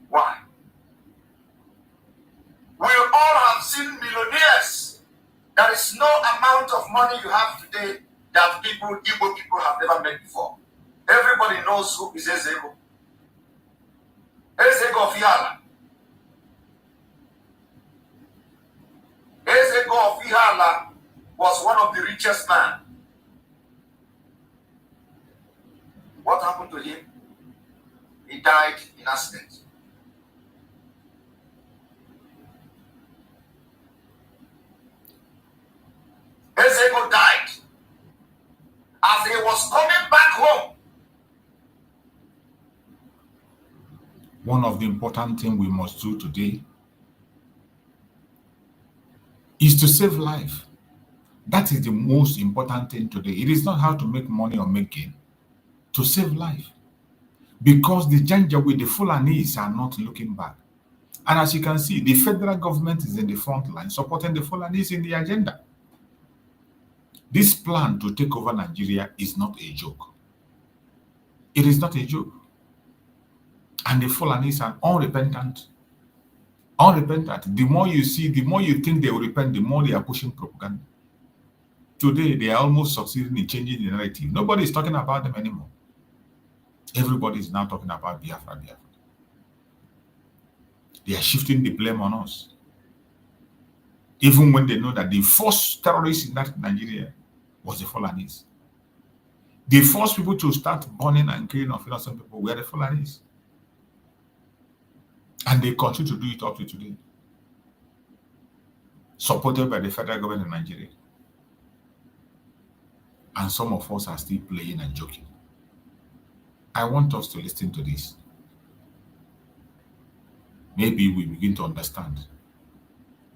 Why? We all have seen millionaires. There is no amount of money you have today that Igbo people have never made before. Everybody knows who is Ezego. Ezego of Ihala. Ezego of Ihala was one of the richest men. What happened to him? He died in accident. Ezego died as he was coming back home. One of the important things we must do today is to save life. That is the most important thing today. It is not how to make money or make gain. To save life. Because the Janjaweed, the Fulanis are not looking back. And as you can see, the federal government is in the front line supporting the Fulanis in the agenda. This plan to take over Nigeria is not a joke. It is not a joke. And the Fulanis are unrepentant. Unrepentant. The more you see, the more you think they will repent, the more they are pushing propaganda. Today, they are almost succeeding in changing the narrative. Nobody is talking about them anymore. Everybody is now talking about Biafra. They are shifting the blame on us. Even when they know that the first terrorists in that Nigeria was the Fulanis. The first people to start burning and killing of innocent people were the Fulanis. And they continue to do it up to today. Supported by the federal government in Nigeria. And some of us are still playing and joking. I want us to listen to this. Maybe we begin to understand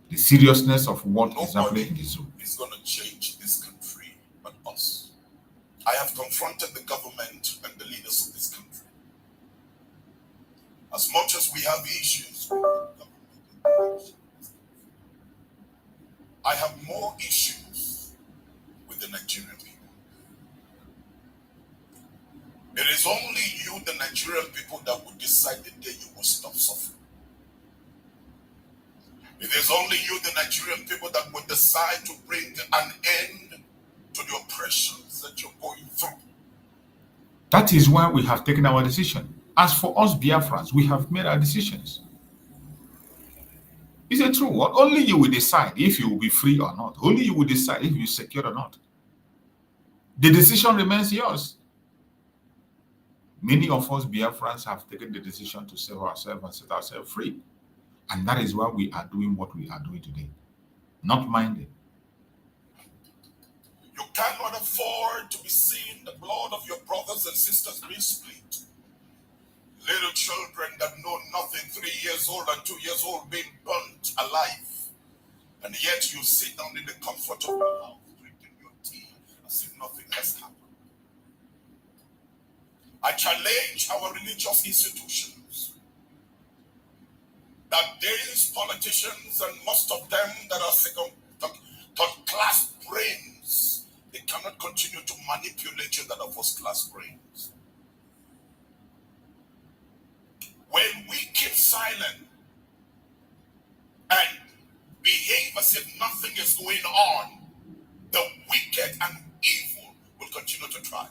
the seriousness of what is happening in the zoo. Is going to change this country but us. I have confronted the government and the leaders of this country. As much as we have issues with the government, I have more issues with the Nigerian people. It is only you, the Nigerian people, that will decide the day you will stop suffering. It is only you, the Nigerian people, that will decide to bring an end to the oppressions that you're going through. That is why we have taken our decision. As for us Biafrans, we have made our decisions. Is it true? Well, only you will decide if you will be free or not. Only you will decide if you're secure or not. The decision remains yours. Many of us Biafrans have taken the decision to save ourselves and set ourselves free. And that is why we are doing what we are doing today. Not minding. You cannot afford to be seeing the blood of your brothers and sisters being split. Little children that know nothing, 3 years old and 2 years old, being burnt alive. And yet you sit down in the comfort of your house, drinking your tea, as if nothing has happened. I challenge our religious institutions that these politicians, and most of them that are third-class brains, they cannot continue to manipulate you that are first-class brains. When we keep silent and behave as if nothing is going on, the wicked and evil will continue to thrive.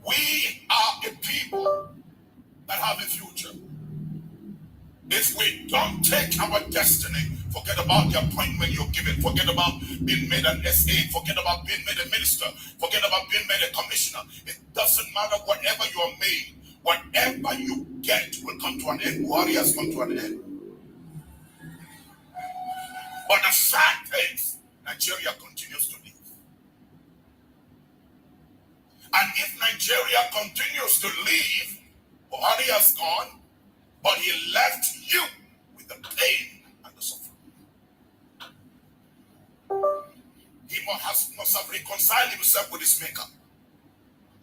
We are a people that have a future. If we don't take our destiny, forget about the appointment you're given, forget about being made an SA, forget about being made a minister, forget about being made a commissioner. It doesn't matter whatever you are made, whatever you get will come to an end. Buhari has come to an end. But the fact is, Nigeria continues to live. And if Nigeria continues to live, Buhari has gone, but he left you with the pain and the suffering. He must have reconciled himself with his maker.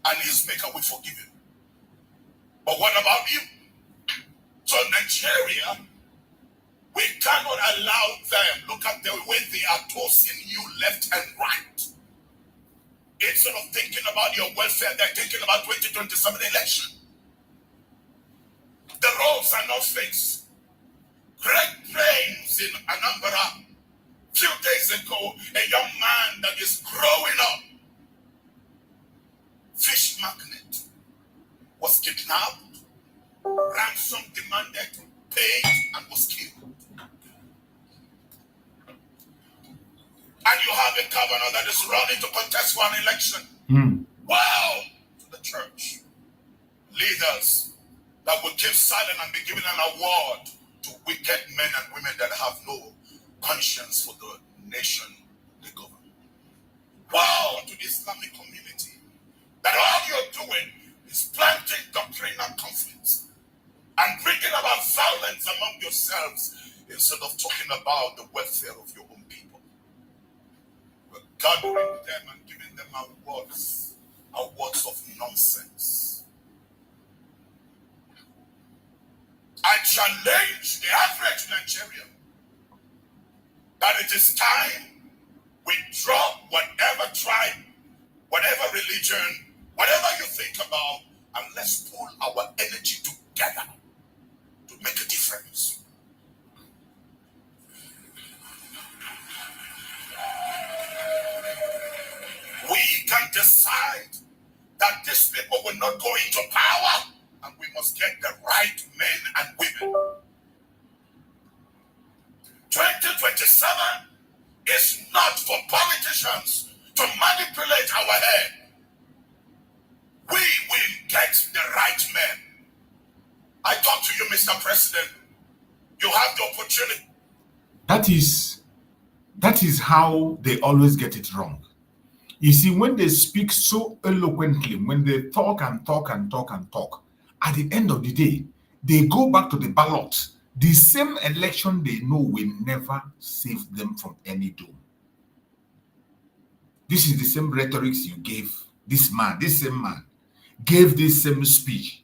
And his maker will forgive him. But what about you? So Nigeria, we cannot allow them. Look at the way they are tossing you left and right. Instead of thinking about your welfare, they're thinking about 2027 election. The roads are not fixed. Great plains in Anambra. Few days ago, a young man that is growing up, fish magnet, was kidnapped, ransom demanded, paid, and was killed. And you have a governor that is running to contest for an election. Wow! To the church. Leaders that will keep silent and be given an award to wicked men and women that have no conscience for the nation they govern. Wow! To the Islamic community. That all you're doing is planting doctrinal conflicts and bringing about violence among yourselves instead of talking about the welfare of your own people. We're gathering them and giving them awards of nonsense. I challenge the average Nigerian that it is time we drop whatever tribe, whatever religion, whatever you think about, and let's pull our energy together to make a difference. We can decide that these people will not go into power, and we must get the right men and women. 2027 is not for politicians to manipulate our head. We will get the right men. I talk to you, Mr. President. You have the opportunity. That is how they always get it wrong. You see, when they speak so eloquently, when they talk and talk and talk and talk, at the end of the day, they go back to the ballot. The same election they know will never save them from any doom. This is the same rhetoric you gave this same man, gave this same speech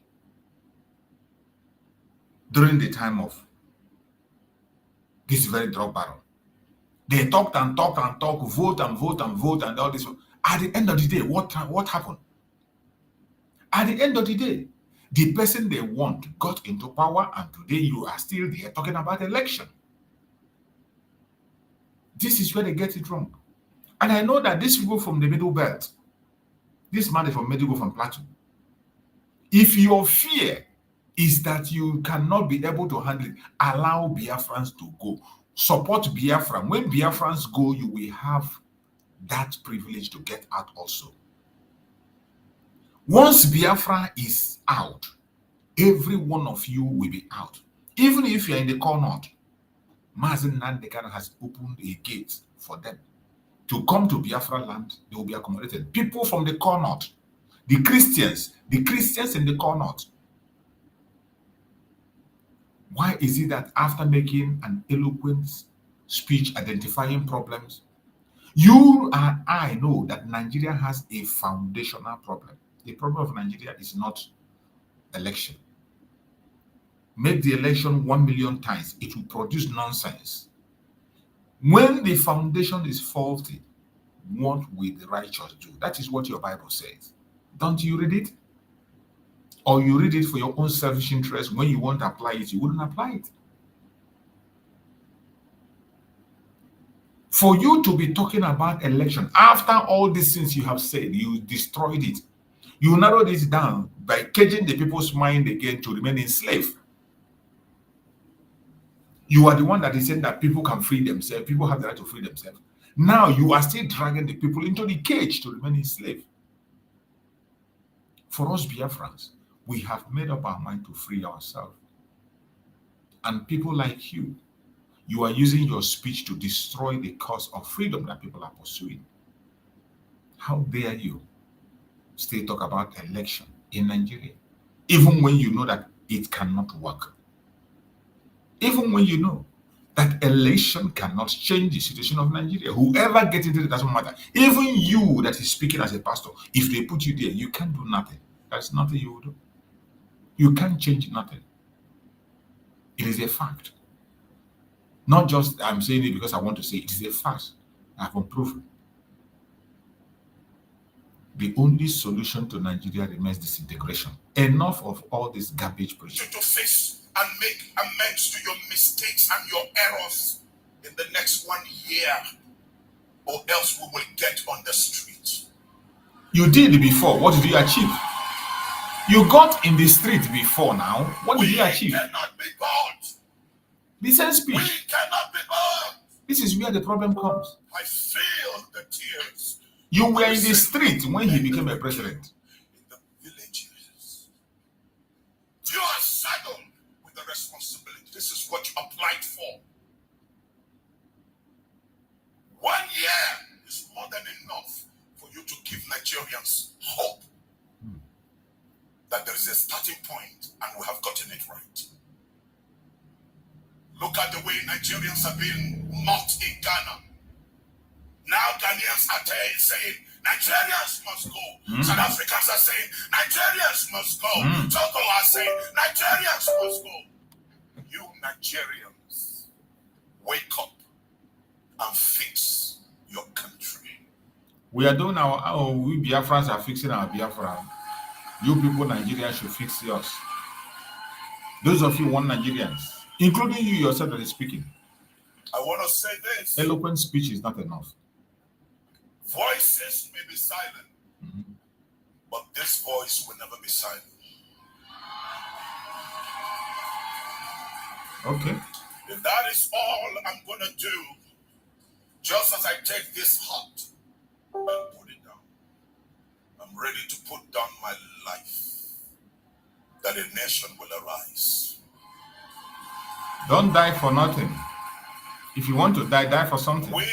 during the time of this very drug baron. They talked and talked and talked, vote and vote and vote and all this. At the end of the day, what happened? At the end of the day, the person they want got into power, and today you are still there talking about election. This is where they get it wrong. And I know that these people from the Middle Belt, this man is from Medigo, from Plateau. If your fear is that you cannot be able to handle it, allow Biafrans to go. Support Biafra. When Biafrans go, you will have that privilege to get out also. Once Biafra is out, every one of you will be out. Even if you're in the corner, Mazen Nandekan has opened a gate for them to come to Biafra land. They will be accommodated. People from the corner, the Christians in the corner. Why is it that after making an eloquent speech identifying problems, you and I know that Nigeria has a foundational problem. The problem of Nigeria is not election. Make the election 1 million times, it will produce nonsense. When the foundation is faulty, what will the righteous do? That is what your Bible says. Don't you read it? Or you read it for your own selfish interest. When you want to apply it, you wouldn't apply it. For you to be talking about election, after all these things you have said, you destroyed it. You narrowed it down by caging the people's mind again to remain enslaved. You are the one that is saying that people can free themselves. People have the right to free themselves. Now you are still dragging the people into the cage to remain enslaved. For us Biafrans, we have made up our mind to free ourselves. And people like you are using your speech to destroy the cause of freedom that people are pursuing. How dare you still talk about election in Nigeria, even when you know that it cannot work? Even when you know that election cannot change the situation of Nigeria. Whoever gets into it doesn't matter. Even you that is speaking as a pastor, if they put you there, you can't do nothing. There's nothing you will do. You can't change nothing. It is a fact. Not just I'm saying it because I want to say it. It is a fact. I've proven. The only solution to Nigeria remains disintegration. Enough of all this garbage preaching. To face and make amends to your mistakes and your errors in the next 1 year, or else we will get on the street. You did before. What did you achieve? You got in the street before now. What did you achieve? We cannot be bought. The same speech. We cannot be bought. This is where the problem comes. I feel the tears. You were in the street when he became a president. In the villages. You are saddled with the responsibility. This is what you applied for. 1 year is more than enough for you to give Nigerians hope that there is a starting point and we have gotten it right. Look at the way Nigerians are being mocked in Ghana. Now Ghanaians are saying Nigerians must go. South Africans are saying Nigerians must go. Togo are saying Nigerians must go. You Nigerians, wake up and fix your country. We are doing we Biafrans are fixing our Biafra. You people, Nigerians, should fix yours. Those of you want Nigerians, including you yourself that is speaking. I want to say this. Eloquent speech is not enough. Voices may be silent, but this voice will never be silent. Okay. If that is all I'm going to do, just as I take this heart and put it down, I'm ready to put down my life, that a nation will arise. Don't die for nothing. If you want to die, die for something. We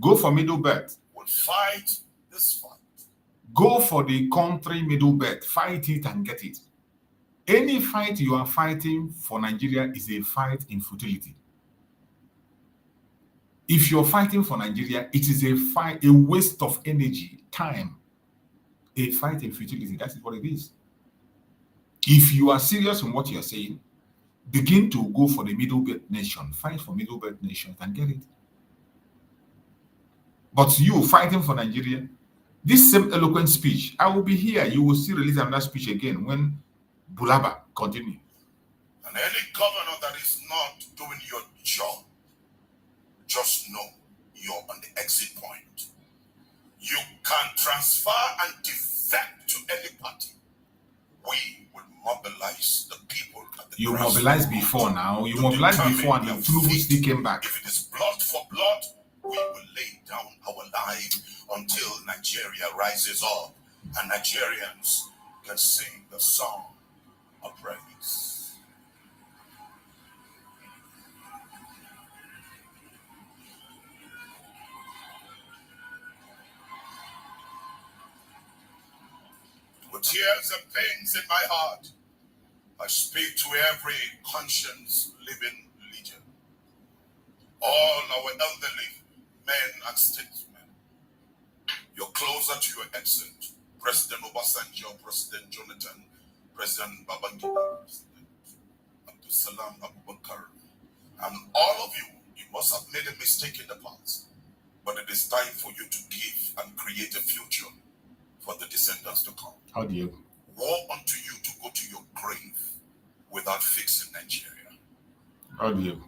go for middle belt. Will fight this fight. Go for the country middle belt. Fight it and get it. Any fight you are fighting for Nigeria is a fight in futility. If you're fighting for Nigeria, it is a waste of energy, time, a fight in futility. That is what it is. If you are serious in what you're saying, begin to go for the middle belt nation. Fight for middle belt nation and get it. But you fighting for Nigeria, this same eloquent speech, I will be here. You will still release another speech again when Bulaba continue. And any governor that is not doing your job, just know you're on the exit point. You can transfer and defect to any party. We will mobilize the people. You mobilized before now. You mobilized before and the Tinubu still came back. If it is blood for blood, we will lay down our life until Nigeria rises up and Nigerians can sing the song of praise. With tears and pains in my heart, I speak to every conscience living leader, all our elderly men and statesmen. You're closer to your exit, President Obasanjo, President Jonathan, President Babangida, President Abdulsalam Abubakar, and all of you. You must have made a mistake in the past, but it is time for you to give and create a future for the descendants to come. How do you? Woe unto you to go to your grave without fixing Nigeria. How do you?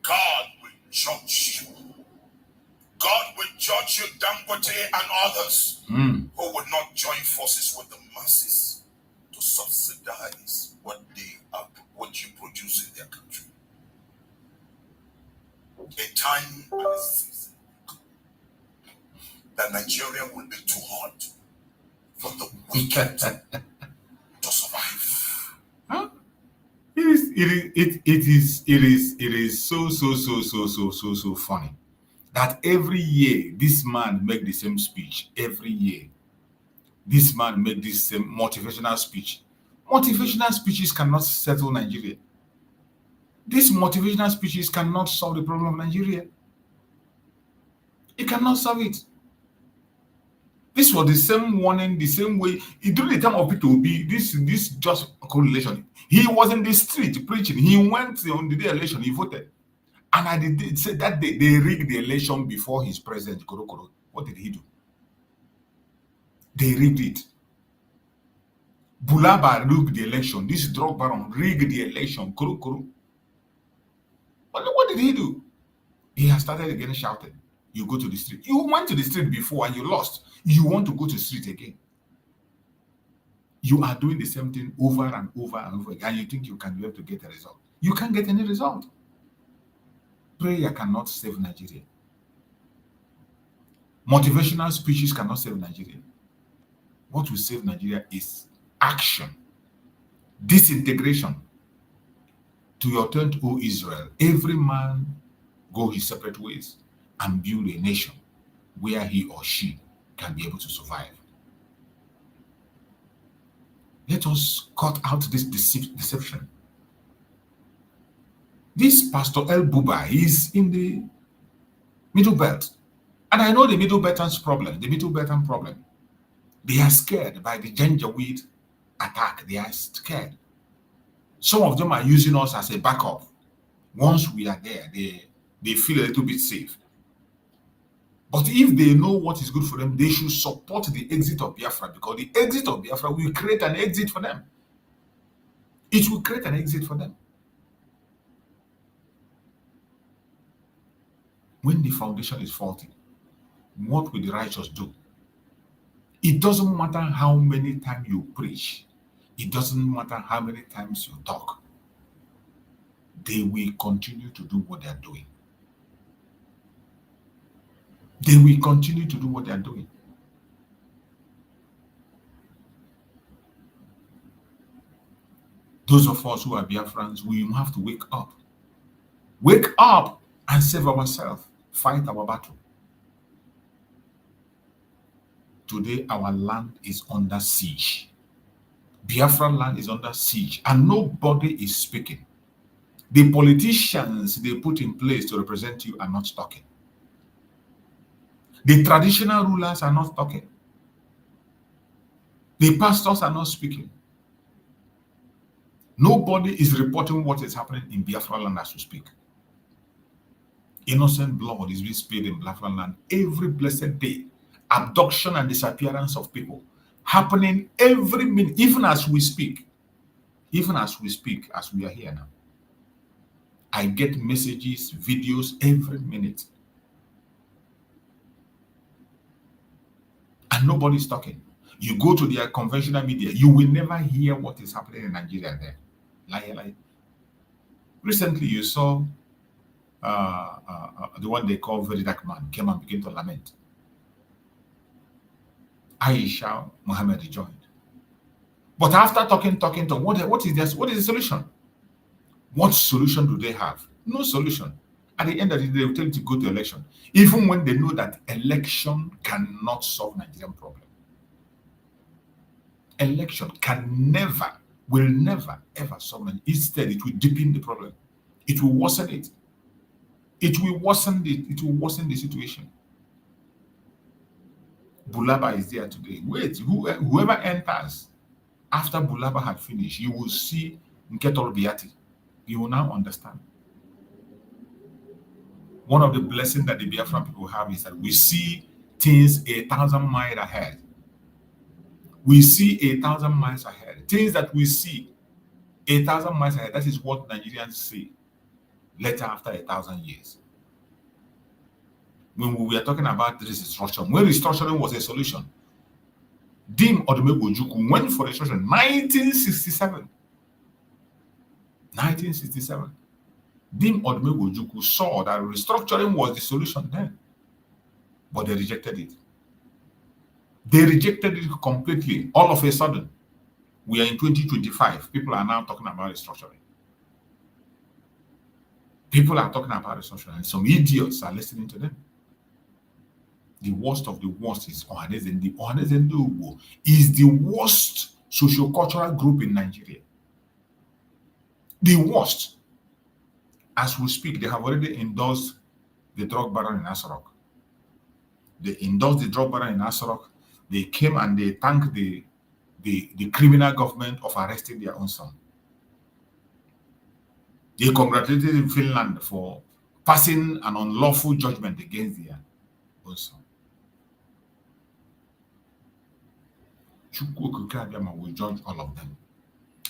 God will judge you. God will judge you, Dangote and others who would not join forces with the masses to subsidize what you produce in their country. A time and a season that Nigeria will be too hot for the wicked to survive. Huh? It is so funny that every year this man make the same speech. Every year this man make this same motivational speech. Motivational speeches cannot settle Nigeria. These motivational speeches cannot solve the problem of Nigeria. It cannot solve it. This was the same warning, the same way. During the time of Peter Obi, this just correlation. He was in the street preaching. He went on the day election, he voted. And I did say that they rigged the election before his president, Korokoro. What did he do? They rigged it. Bulaba rigged the election. This drug baron rigged the election. Korokoro. What did he do? He has started again shouting. You go to the street. You went to the street before and you lost. You want to go to the street again. You are doing the same thing over and over and over again. And you think you can be able to get a result. You can't get any result. Prayer cannot save Nigeria. Motivational speeches cannot save Nigeria. What will save Nigeria is action. Disintegration. To your tent, O Israel, every man go his separate ways and build a nation where he or she can be able to survive. Let us cut out this deception. This Pastor El Buba is in the Middle Belt. And I know the Middle Beltans problem, the Middle Beltan problem. They are scared by the Janjaweed attack. They are scared. Some of them are using us as a backup. Once we are there, they feel a little bit safe. But if they know what is good for them, they should support the exit of Biafra, because the exit of Biafra will create an exit for them. It will create an exit for them. When the foundation is faulty, what will the righteous do? It doesn't matter how many times you preach. It doesn't matter how many times you talk. They will continue to do what they are doing. They will continue to do what they are doing. Those of us who are Biafrans, we have to wake up. Wake up and save ourselves. Fight our battle. Today, our land is under siege. Biafran land is under siege, and nobody is speaking. The politicians they put in place to represent you are not talking. The traditional rulers are not talking. The pastors are not speaking. Nobody is reporting what is happening in Biafra land as we speak. Innocent blood is being spilled in Biafra land every blessed day. Abduction and disappearance of people happening every minute, even as we speak. Even as we speak, as we are here now. I get messages, videos every minute. And nobody's talking. You go to their conventional media, you will never hear what is happening in Nigeria there. Lie. Recently, you saw the one they call Very Dark Man came and began to lament. Aisha Muhammad joined. But after talking, what is this? What is the solution? What solution do they have? No solution. At the end of the day, they will tell you to go to election, even when they know that election cannot solve Nigerian problem. Election will never, ever solve it. Instead, it will deepen the problem. It will worsen it. It will worsen the situation. Bulaba is there today. Wait, whoever enters after Bulaba had finished, you will see Nketol Biati. You will now understand. One of the blessings that the Biafran people have is that we see things 1,000 miles ahead. We see 1,000 miles ahead. Things that we see 1,000 miles ahead. That is what Nigerians see later after 1,000 years. When we were talking about this restructuring, when restructuring was a solution, Dim Odumegwu Ojukwu went for restructuring 1967. 1967. Dim Odumegwu Ojukwu saw that restructuring was the solution then, but they rejected it. They rejected it completely. All of a sudden, we are in 2025. People are now talking about restructuring. People are talking about restructuring, and some idiots are listening to them. The worst of the worst is Ohanezendi. Ohanezendi Ugbo is the worst socio-cultural group in Nigeria. The worst. As we speak, they have already endorsed the drug baron in Asarok. They endorsed the drug baron in Asarok. They came and they thanked the criminal government of arresting their own son. They congratulated Finland for passing an unlawful judgment against their own son. Chukwu Okike Abiama will judge all of them.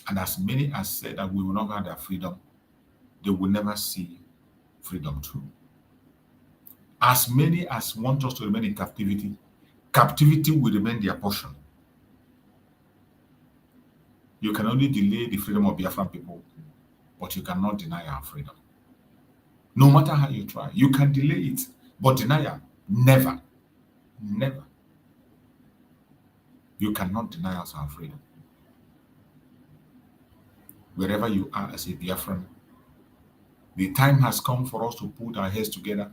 And as many as said that we will not have their freedom, they will never see freedom too. As many as want us to remain in captivity, captivity will remain their portion. You can only delay the freedom of Biafran people, but you cannot deny our freedom. No matter how you try, you can delay it, but denial, never, never. You cannot deny us our freedom. Wherever you are as a Biafran, the time has come for us to put our heads together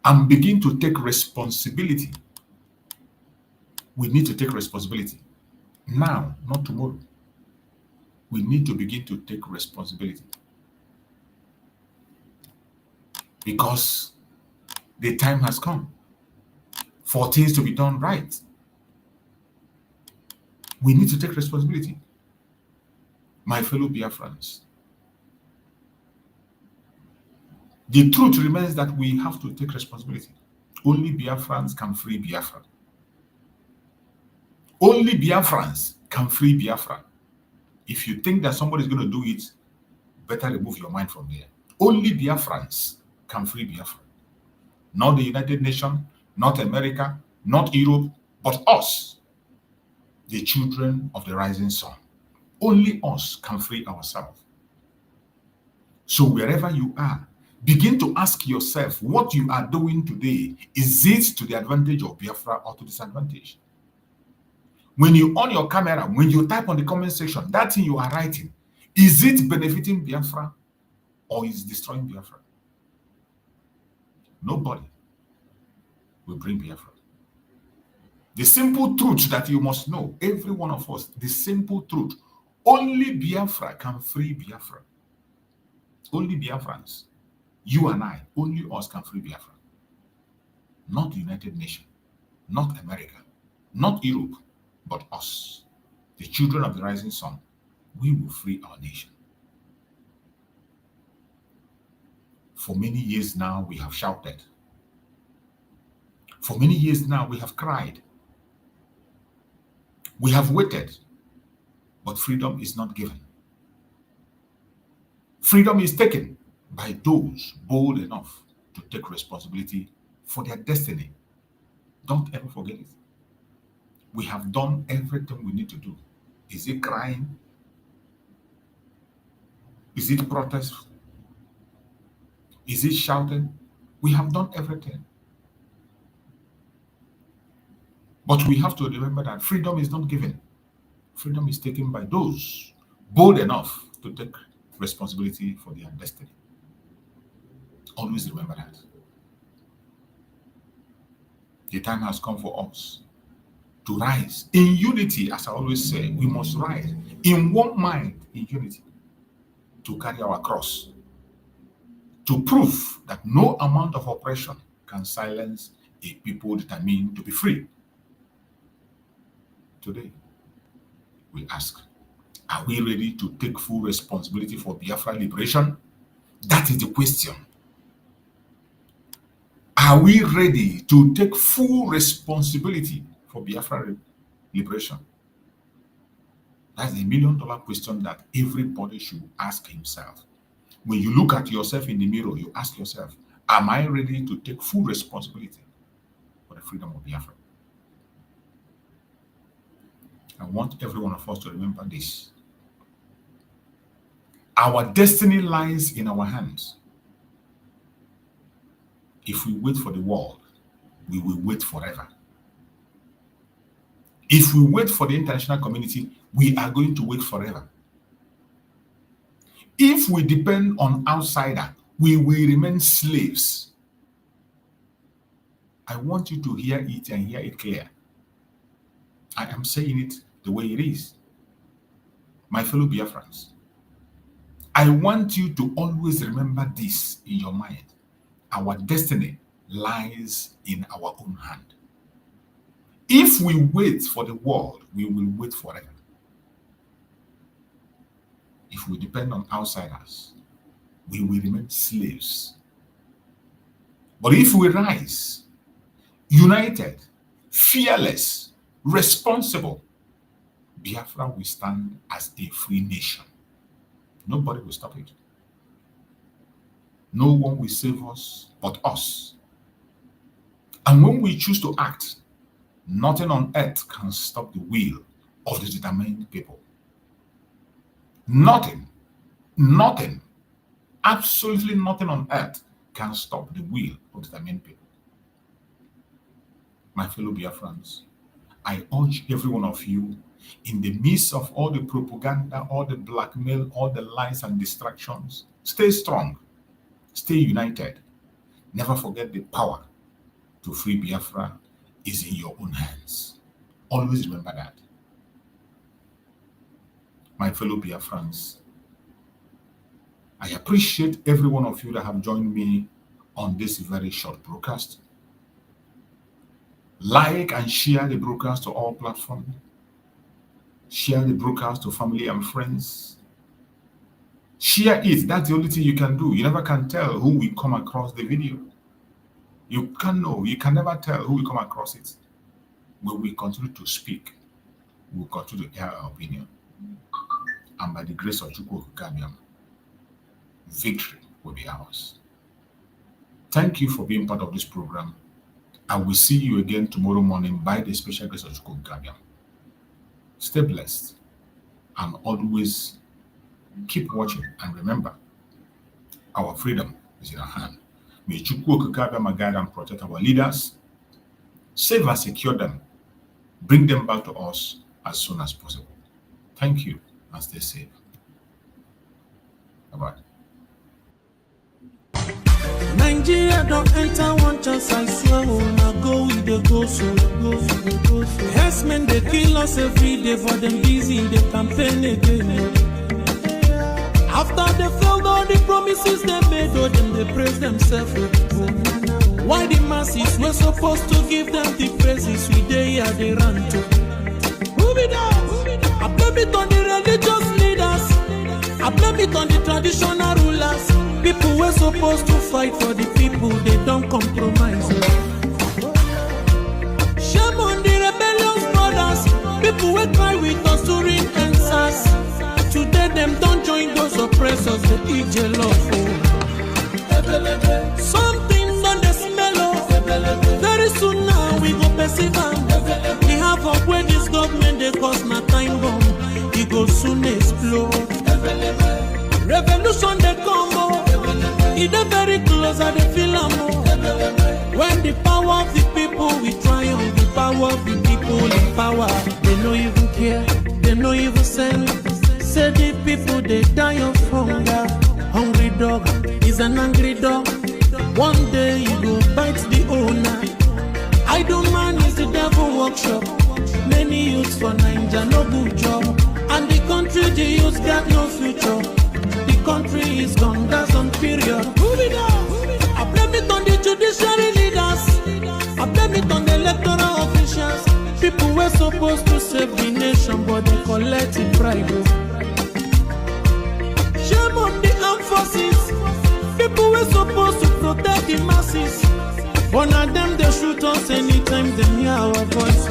and begin to take responsibility. We need to take responsibility now, not tomorrow. We need to begin to take responsibility because the time has come for things to be done right. We need to take responsibility. My fellow Biafrans, the truth remains that we have to take responsibility. Only Biafrans can free Biafra. Only Biafrans can free Biafra. If you think that somebody is going to do it, better remove your mind from there. Only Biafrans can free Biafra. Not the United Nations, not America, not Europe, but us, the children of the rising sun. Only us can free ourselves. So wherever you are, begin to ask yourself what you are doing today. Is it to the advantage of Biafra or to disadvantage? When you on your camera, when you type on the comment section, that thing you are writing, is it benefiting Biafra or is destroying Biafra? Nobody will bring Biafra. The simple truth that you must know, every one of us, the simple truth, only Biafra can free Biafra. Only Biafrans, you and I, only us can free Biafra. Not the United Nations, not America, not Europe, but us, the children of the rising sun. We will free our nation. For many years now, we have shouted. For many years now, we have cried. We have waited, but freedom is not given. Freedom is taken by those bold enough to take responsibility for their destiny. Don't ever forget it. We have done everything we need to do. Is it crying? Is it protest? Is it shouting? We have done everything. But we have to remember that freedom is not given. Freedom is taken by those bold enough to take responsibility for their destiny. Always remember that. The time has come for us to rise in unity. As I always say, we must rise in one mind, in unity, to carry our cross, to prove that no amount of oppression can silence a people determined to be free. Today, we ask, are we ready to take full responsibility for Biafra liberation? That is the question. Are we ready to take full responsibility for Biafra liberation? That's the million-dollar question that everybody should ask himself. When you look at yourself in the mirror, you ask yourself, am I ready to take full responsibility for the freedom of Biafra? I want every one of us to remember this. Our destiny lies in our hands. If we wait for the world, we will wait forever. If we wait for the international community, we are going to wait forever. If we depend on outsider, we will remain slaves. I want you to hear it and hear it clear. I am saying it the way it is. My fellow Biafrans, I want you to always remember this in your mind. Our destiny lies in our own hand. If we wait for the world, we will wait forever. If we depend on outsiders, we will remain slaves. But if we rise, united, fearless, responsible, Biafra will stand as a free nation. Nobody will stop it. No one will save us but us. And when we choose to act, nothing on earth can stop the will of the determined people. Nothing, absolutely nothing on earth can stop the will of the determined people. My fellow Biafrans, I urge every one of you, in the midst of all the propaganda, all the blackmail, all the lies and distractions, stay strong, stay united. Never forget the power to free Biafra is in your own hands. Always remember that. My fellow Biafrans, I appreciate every one of you that have joined me on this very short broadcast. Like and share the broadcast to all platforms. Share the broadcast to family and friends. Share it. That's the only thing you can do. You never can tell who will come across the video. You can't know. You can never tell who will come across it. When we continue to speak, we will continue to air our opinion. And by the grace of Chukwu Gabiam, victory will be ours. Thank you for being part of this program. I will see you again tomorrow morning by the special grace of Chukwu Gabiam. Stay blessed and always keep watching. And remember, our freedom is in our hand. May Chukwu Gabiam guide and protect our leaders, save and secure them, bring them back to us as soon as possible. Thank you and stay safe. Bye-bye. Nigeria don't enter one chance, I swear, now go with the go so. Herdsmen, they kill us every day, for them busy, they campaign again. After they failed all the promises they made, oh, them they praise themselves. Why the masses were supposed to give them the praises we they are they run to? Who be that? I blame it on the religious leaders. I blame it on the traditional rulers. People were supposed to fight for the people, they don't compromise. Shame on the rebellious brothers. People will cry with us during answers. Today them don't join those oppressors, they eat jollof. Something done the smell of. Very soon now we go perceive them. We have up where this government they cause my time bomb. It go soon explode. Revolution they come. It's very close and they feel more. When the power of the people we triumph, the power of the people in power. They no even care, they no even send. Say the people they die of hunger. Hungry dog is an angry dog. One day you go bite the owner. Idle man is the devil workshop. Many youths for Nigeria no good job. And the country the youths got no future. The country is gone, that's on period. I blame it on the judiciary leaders. I blame it on the electoral officials. People were supposed to save the nation, but they collected bribe. Shame on the armed forces. People were supposed to protect the masses. But now them they shoot us anytime they hear our voice.